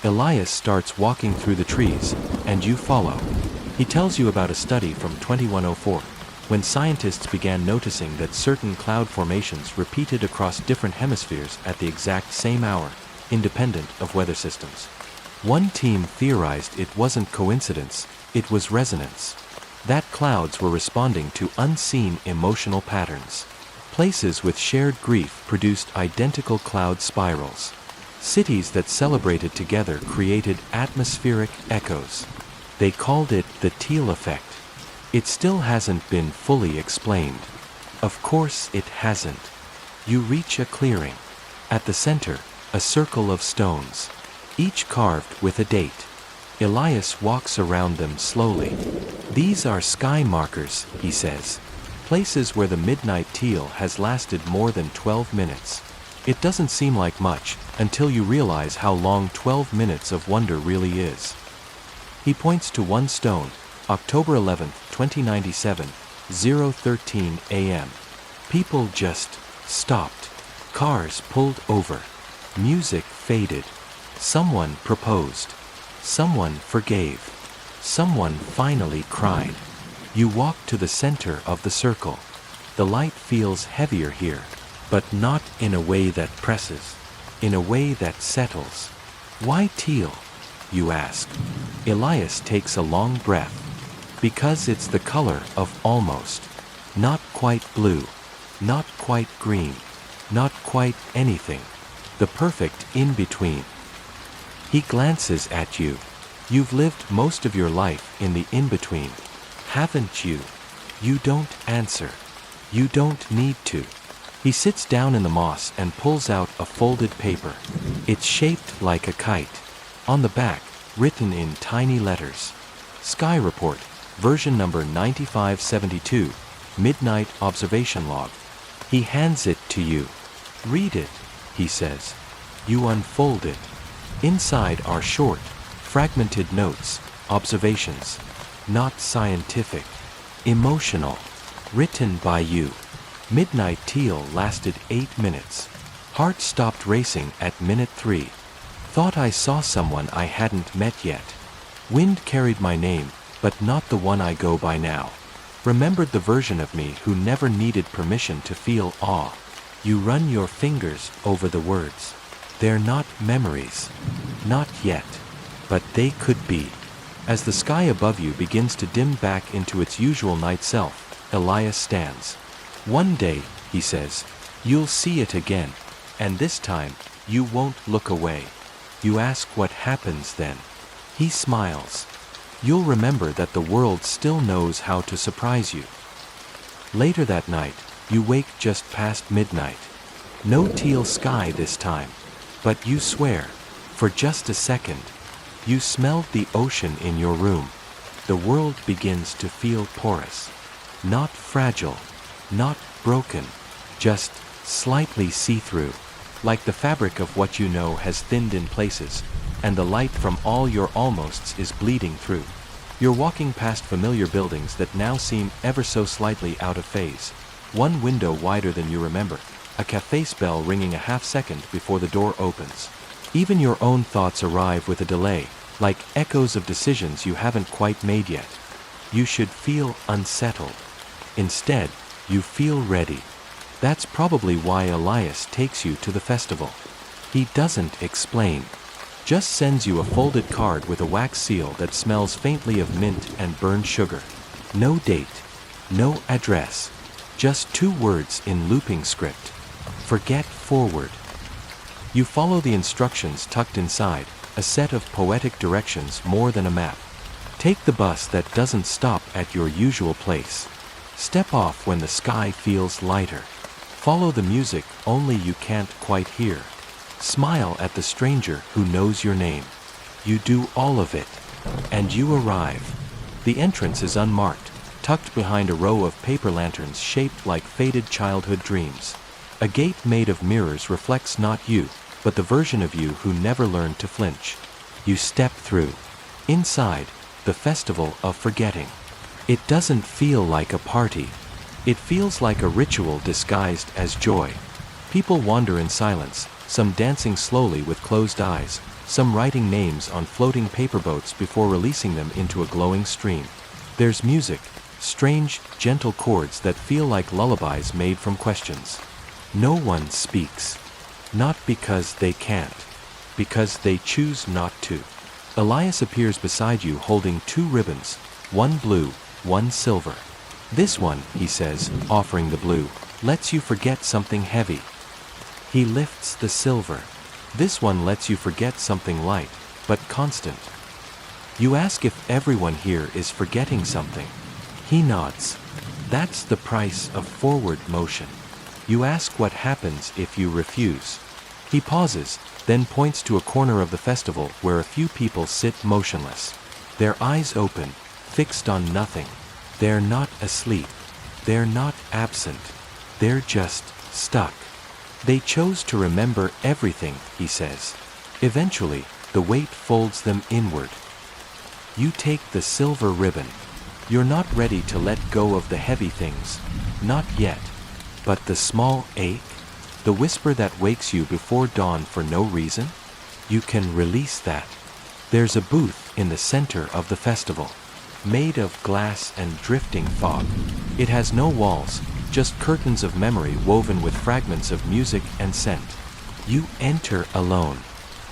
Elias starts walking through the trees, and you follow. He tells you about a study from 2104, when scientists began noticing that certain cloud formations repeated across different hemispheres at the exact same hour, independent of weather systems. One team theorized it wasn't coincidence, it was resonance. That clouds were responding to unseen emotional patterns. Places with shared grief produced identical cloud spirals. Cities that celebrated together created atmospheric echoes. They called it the teal effect. It still hasn't been fully explained. Of course it hasn't. You reach a clearing. At the center, a circle of stones, each carved with a date. Elias walks around them slowly. These are sky markers, he says. Places where the midnight teal has lasted more than 12 minutes. It doesn't seem like much until you realize how long 12 minutes of wonder really is. He points to one stone, October 11, 2097, 0:13 a.m. People just stopped. Cars pulled over. Music faded. Someone proposed. Someone forgave. Someone finally cried. You walk to the center of the circle. The light feels heavier here, but not in a way that presses, in a way that settles. Why teal? You ask. Elias takes a long breath. Because it's the color of almost. Not quite blue. Not quite green. Not quite anything. The perfect in-between. He glances at you. You've lived most of your life in the in-between, haven't you? You don't answer. You don't need to. He sits down in the moss and pulls out a folded paper. It's shaped like a kite. On the back, written in tiny letters. Sky Report, version number 9572, Midnight Observation Log. He hands it to you. Read it, he says. You unfold it. Inside are short, fragmented notes, observations. Not scientific. Emotional. Written by you. Midnight teal lasted 8 minutes. Heart stopped racing at minute 3. Thought I saw someone I hadn't met yet. Wind carried my name, but not the one I go by now. Remembered the version of me who never needed permission to feel awe. You run your fingers over the words. They're not memories. Not yet. But they could be. As the sky above you begins to dim back into its usual night self, Elias stands. One day, he says, you'll see it again. And this time, you won't look away. You ask what happens then. He smiles. You'll remember that the world still knows how to surprise you. Later that night, you wake just past midnight. No teal sky this time. But you swear, for just a second, you smelled the ocean in your room. The world begins to feel porous. Not fragile, not broken, just slightly see-through. Like the fabric of what you know has thinned in places, and the light from all your almosts is bleeding through. You're walking past familiar buildings that now seem ever so slightly out of phase. One window wider than you remember, a cafe's bell ringing a half-second before the door opens. Even your own thoughts arrive with a delay, like echoes of decisions you haven't quite made yet. You should feel unsettled. Instead, you feel ready. That's probably why Elias takes you to the festival. He doesn't explain. Just sends you a folded card with a wax seal that smells faintly of mint and burned sugar. No date. No address. Just 2 words in looping script. Forget forward. You follow the instructions tucked inside, a set of poetic directions more than a map. Take the bus that doesn't stop at your usual place. Step off when the sky feels lighter. Follow the music only you can't quite hear. Smile at the stranger who knows your name. You do all of it. And you arrive. The entrance is unmarked, tucked behind a row of paper lanterns shaped like faded childhood dreams. A gate made of mirrors reflects not you, but the version of you who never learned to flinch. You step through. Inside, the festival of forgetting. It doesn't feel like a party. It feels like a ritual disguised as joy. People wander in silence, some dancing slowly with closed eyes, some writing names on floating paper boats before releasing them into a glowing stream. There's music, strange, gentle chords that feel like lullabies made from questions. No one speaks. Not because they can't. Because they choose not to. Elias appears beside you holding 2 ribbons, one blue, one silver. This one, he says, offering the blue, lets you forget something heavy. He lifts the silver. This one lets you forget something light, but constant. You ask if everyone here is forgetting something. He nods. That's the price of forward motion. You ask what happens if you refuse. He pauses, then points to a corner of the festival where a few people sit motionless. Their eyes open, fixed on nothing. They're not asleep. They're not absent. They're just stuck. They chose to remember everything, he says. Eventually, the weight folds them inward. You take the silver ribbon. You're not ready to let go of the heavy things. Not yet. But the small ache? The whisper that wakes you before dawn for no reason? You can release that. There's a booth in the center of the festival, made of glass and drifting fog. It has no walls, just curtains of memory woven with fragments of music and scent. You enter alone.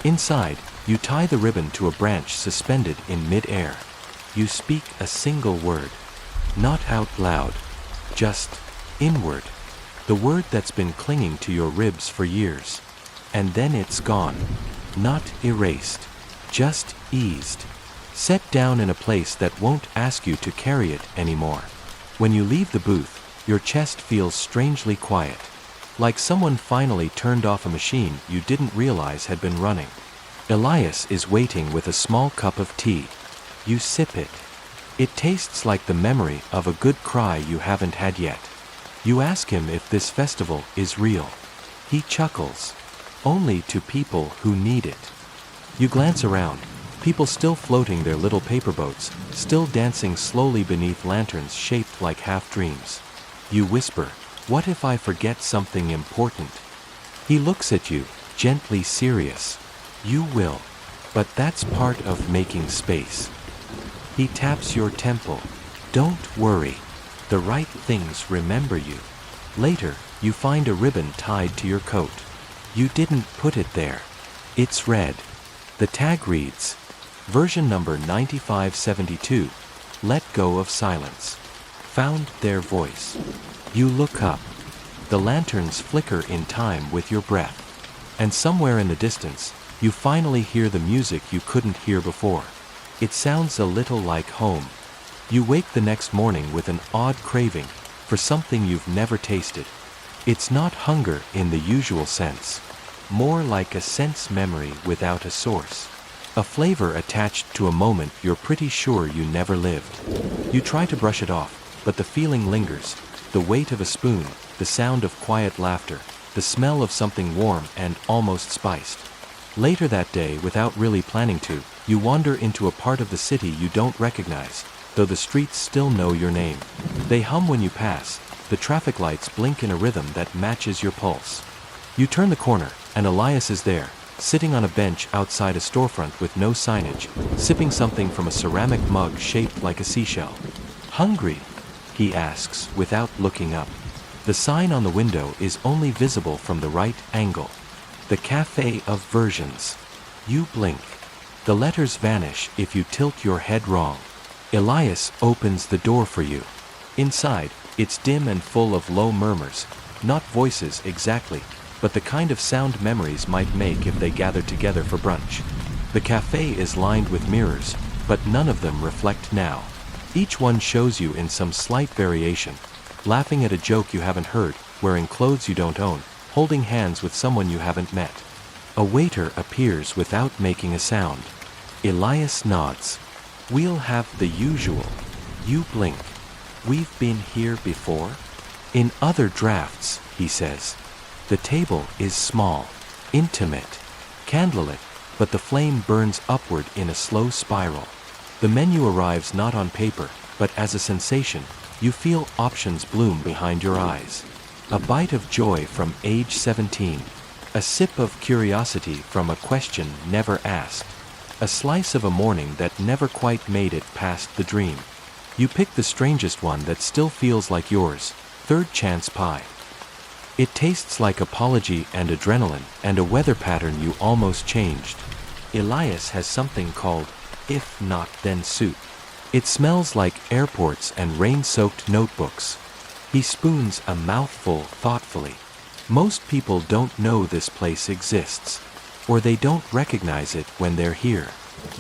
Inside, you tie the ribbon to a branch suspended in mid-air. You speak a single word. Not out loud. Just inward. The word that's been clinging to your ribs for years. And then it's gone. Not erased. Just eased. Set down in a place that won't ask you to carry it anymore. When you leave the booth, your chest feels strangely quiet. Like someone finally turned off a machine you didn't realize had been running. Elias is waiting with a small cup of tea. You sip it. It tastes like the memory of a good cry you haven't had yet. You ask him if this festival is real. He chuckles. Only to people who need it. You glance around, people still floating their little paper boats, still dancing slowly beneath lanterns shaped like half-dreams. You whisper, "What if I forget something important?" He looks at you, gently serious. "You will. But that's part of making space." He taps your temple. "Don't worry. The right things remember you." Later, you find a ribbon tied to your coat. You didn't put it there. It's red. The tag reads, version number 9572, "Let go of silence." Found their voice. You look up. The lanterns flicker in time with your breath. And somewhere in the distance, you finally hear the music you couldn't hear before. It sounds a little like home. You wake the next morning with an odd craving for something you've never tasted. It's not hunger in the usual sense. More like a sense memory without a source. A flavor attached to a moment you're pretty sure you never lived. You try to brush it off, but the feeling lingers. The weight of a spoon, the sound of quiet laughter, the smell of something warm and almost spiced. Later that day, without really planning to, you wander into a part of the city you don't recognize, though the streets still know your name. They hum when you pass, the traffic lights blink in a rhythm that matches your pulse. You turn the corner, and Elias is there, sitting on a bench outside a storefront with no signage, sipping something from a ceramic mug shaped like a seashell. "Hungry?" he asks without looking up. The sign on the window is only visible from the right angle. "The Cafe of Versions." You blink. The letters vanish if you tilt your head wrong. Elias opens the door for you. Inside, it's dim and full of low murmurs, not voices exactly, but the kind of sound memories might make if they gathered together for brunch. The cafe is lined with mirrors, but none of them reflect now. Each one shows you in some slight variation, laughing at a joke you haven't heard, wearing clothes you don't own, holding hands with someone you haven't met. A waiter appears without making a sound. Elias nods. "We'll have the usual." You blink. "We've been here before?" "In other drafts," he says. The table is small, intimate, candlelit, but the flame burns upward in a slow spiral. The menu arrives not on paper, but as a sensation. You feel options bloom behind your eyes. A bite of joy from age 17. A sip of curiosity from a question never asked. A slice of a morning that never quite made it past the dream. You pick the strangest one that still feels like yours, third chance pie. It tastes like apology and adrenaline and a weather pattern you almost changed. Elias has something called "if not then soup." It smells like airports and rain-soaked notebooks. He spoons a mouthful thoughtfully. Most people don't know this place exists, or they don't recognize it when they're here.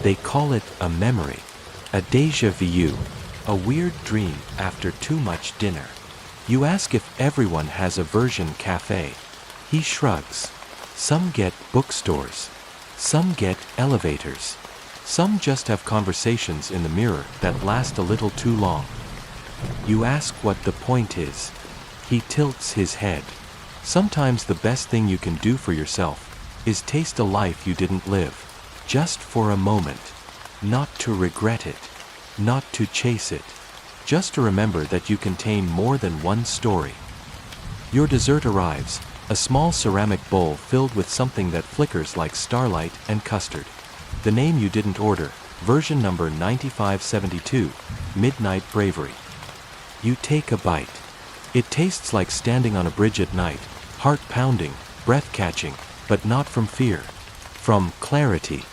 They call it a memory, a déjà vu, a weird dream after too much dinner. You ask if everyone has a version cafe. He shrugs. Some get bookstores. Some get elevators. Some just have conversations in the mirror that last a little too long. You ask what the point is. He tilts his head. Sometimes the best thing you can do for yourself is taste a life you didn't live. Just for a moment. Not to regret it. Not to chase it. Just to remember that you contain more than one story. Your dessert arrives, a small ceramic bowl filled with something that flickers like starlight and custard. The name you didn't order, version number 9572, Midnight Bravery. You take a bite. It tastes like standing on a bridge at night, heart pounding, breath catching, but not from fear. From clarity.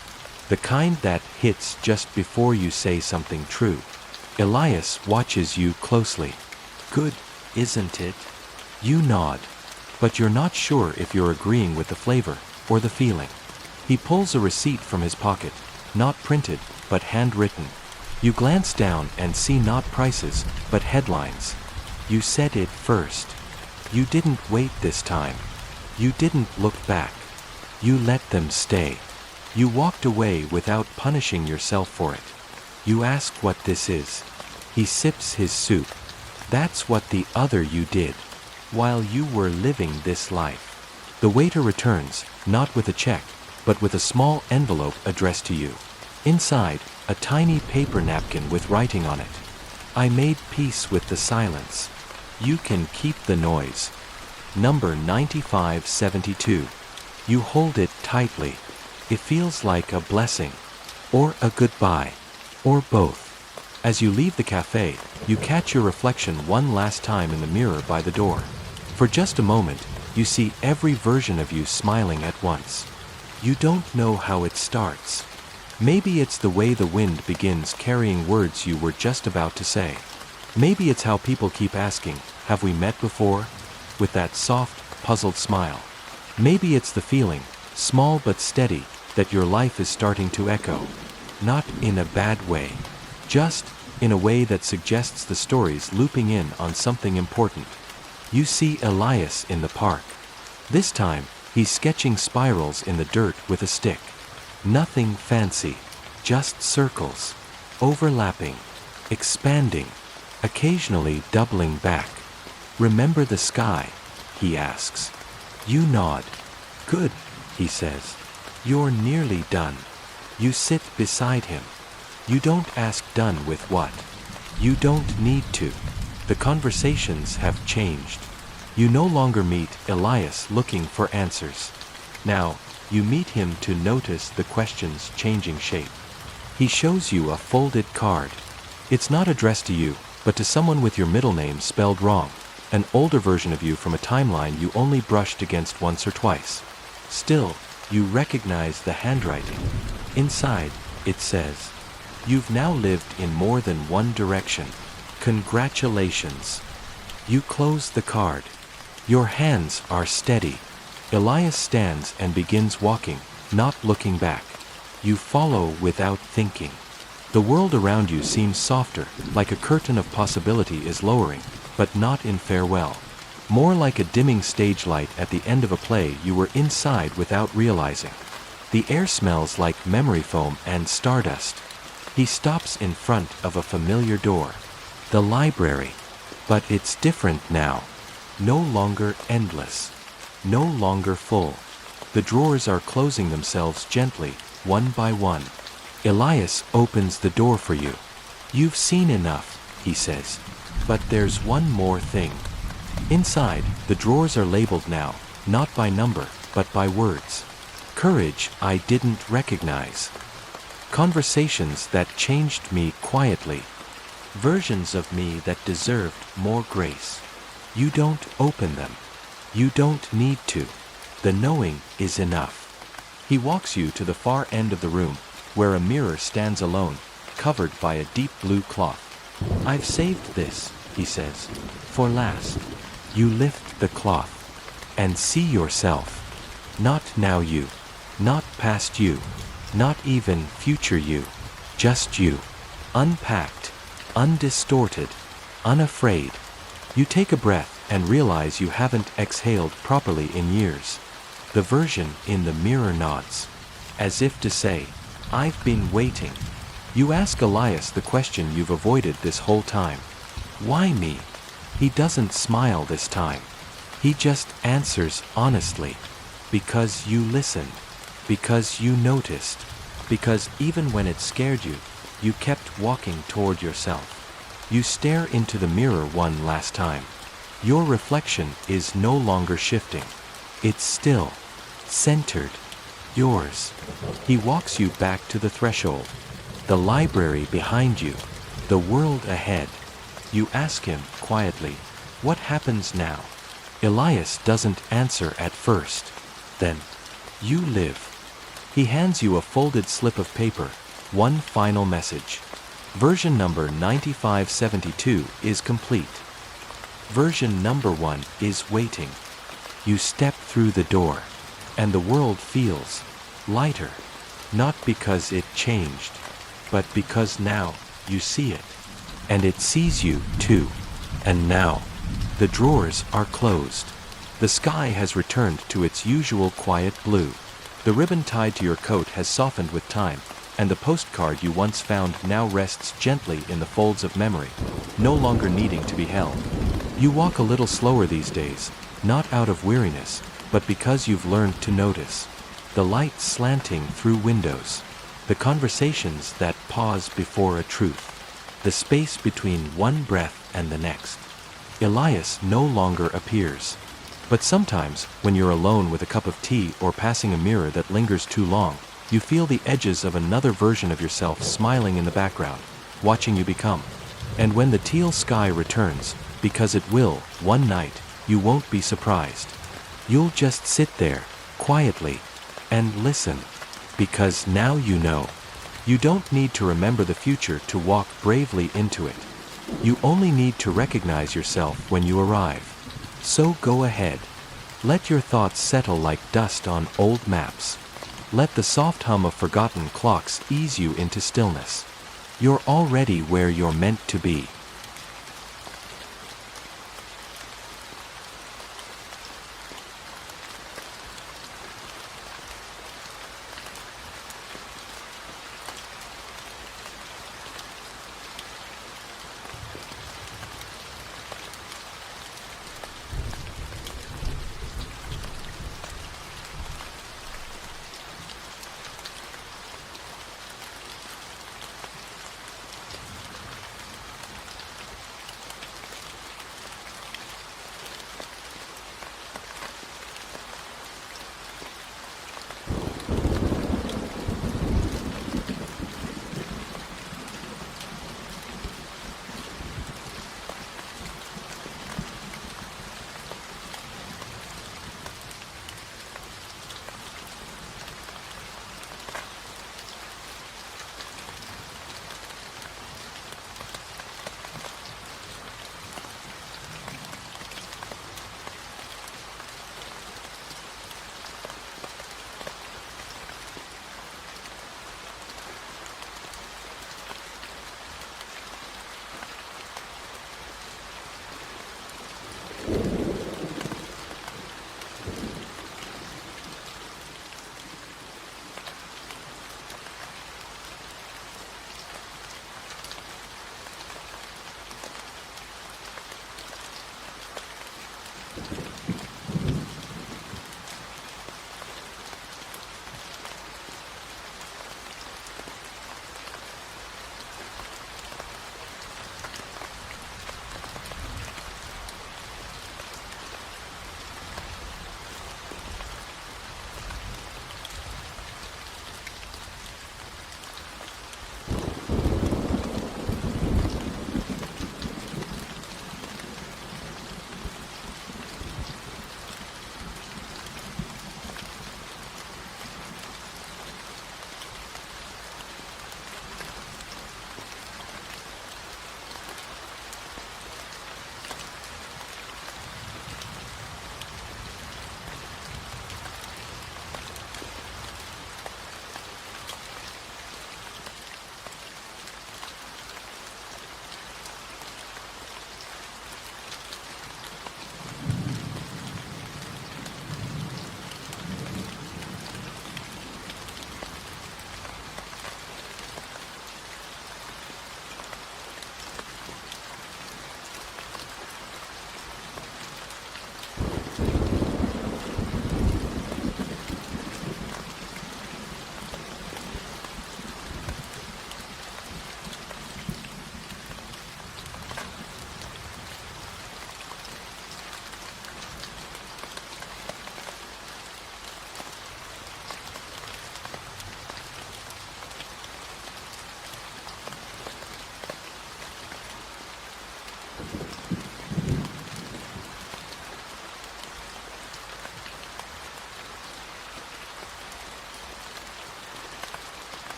The kind that hits just before you say something true. Elias watches you closely. Good, isn't it? You nod. But you're not sure if you're agreeing with the flavor or the feeling. He pulls a receipt from his pocket, not printed, but handwritten. You glance down and see not prices, but headlines. You said it first. You didn't wait this time. You didn't look back. You let them stay. You walked away without punishing yourself for it. You ask what this is. He sips his soup. That's what the other you did, while you were living this life. The waiter returns, not with a check, but with a small envelope addressed to you. Inside, a tiny paper napkin with writing on it. I made peace with the silence. You can keep the noise. Number 9572. You hold it tightly. It feels like a blessing, or a goodbye, or both. As you leave the cafe, you catch your reflection one last time in the mirror by the door. For just a moment, you see every version of you smiling at once. You don't know how it starts. Maybe it's the way the wind begins carrying words you were just about to say. Maybe it's how people keep asking, "Have we met before?" with that soft, puzzled smile. Maybe it's the feeling, small but steady, that your life is starting to echo. Not in a bad way. Just in a way that suggests the story's looping in on something important. You see Elias in the park. This time, he's sketching spirals in the dirt with a stick. Nothing fancy, just circles, overlapping, expanding, occasionally doubling back. "Remember the sky?" he asks. You nod. "Good," he says. "You're nearly done." You sit beside him. You don't ask done with what. You don't need to. The conversations have changed. You no longer meet Elias looking for answers. Now, you meet him to notice the questions changing shape. He shows you a folded card. It's not addressed to you, but to someone with your middle name spelled wrong, an older version of you from a timeline you only brushed against once or twice. Still, you recognize the handwriting. Inside, it says, "You've now lived in more than one direction. Congratulations." You close the card. Your hands are steady. Elias stands and begins walking, not looking back. You follow without thinking. The world around you seems softer, like a curtain of possibility is lowering, but not in farewell. More like a dimming stage light at the end of a play you were inside without realizing. The air smells like memory foam and stardust. He stops in front of a familiar door. The library. But it's different now. No longer endless. No longer full. The drawers are closing themselves gently, one by one. Elias opens the door for you. "You've seen enough," he says. "But there's one more thing." Inside, the drawers are labeled now, not by number, but by words. Courage I didn't recognize. Conversations that changed me quietly. Versions of me that deserved more grace. You don't open them. You don't need to. The knowing is enough. He walks you to the far end of the room, where a mirror stands alone, covered by a deep blue cloth. "I've saved this," he says, "for last." You lift the cloth and see yourself. Not now you, not past you, not even future you, just you. Unpacked, undistorted, unafraid. You take a breath and realize you haven't exhaled properly in years. The version in the mirror nods, as if to say, "I've been waiting." You ask Elias the question you've avoided this whole time. "Why me?" He doesn't smile this time. He just answers honestly. "Because you listened. Because you noticed. Because even when it scared you, you kept walking toward yourself." You stare into the mirror one last time. Your reflection is no longer shifting. It's still, centered, yours. He walks you back to the threshold. The library behind you. The world ahead. You ask him, quietly, "What happens now?" Elias doesn't answer at first. Then, "You live." He hands you a folded slip of paper, one final message. Version number 9572 is complete. Version number 1 is waiting. You step through the door, and the world feels lighter. Not because it changed, but because now you see it. And it sees you too. And now, the drawers are closed. The sky has returned to its usual quiet blue. The ribbon tied to your coat has softened with time, and the postcard you once found now rests gently in the folds of memory, no longer needing to be held. You walk a little slower these days, not out of weariness, but because you've learned to notice. The light slanting through windows. The conversations that pause before a truth. The space between one breath and the next. Elias no longer appears. But sometimes, when you're alone with a cup of tea or passing a mirror that lingers too long, you feel the edges of another version of yourself smiling in the background, watching you become. And when the teal sky returns, because it will, one night, you won't be surprised. You'll just sit there, quietly, and listen. Because now you know. You don't need to remember the future to walk bravely into it. You only need to recognize yourself when you arrive. So go ahead. Let your thoughts settle like dust on old maps. Let the soft hum of forgotten clocks ease you into stillness. You're already where you're meant to be.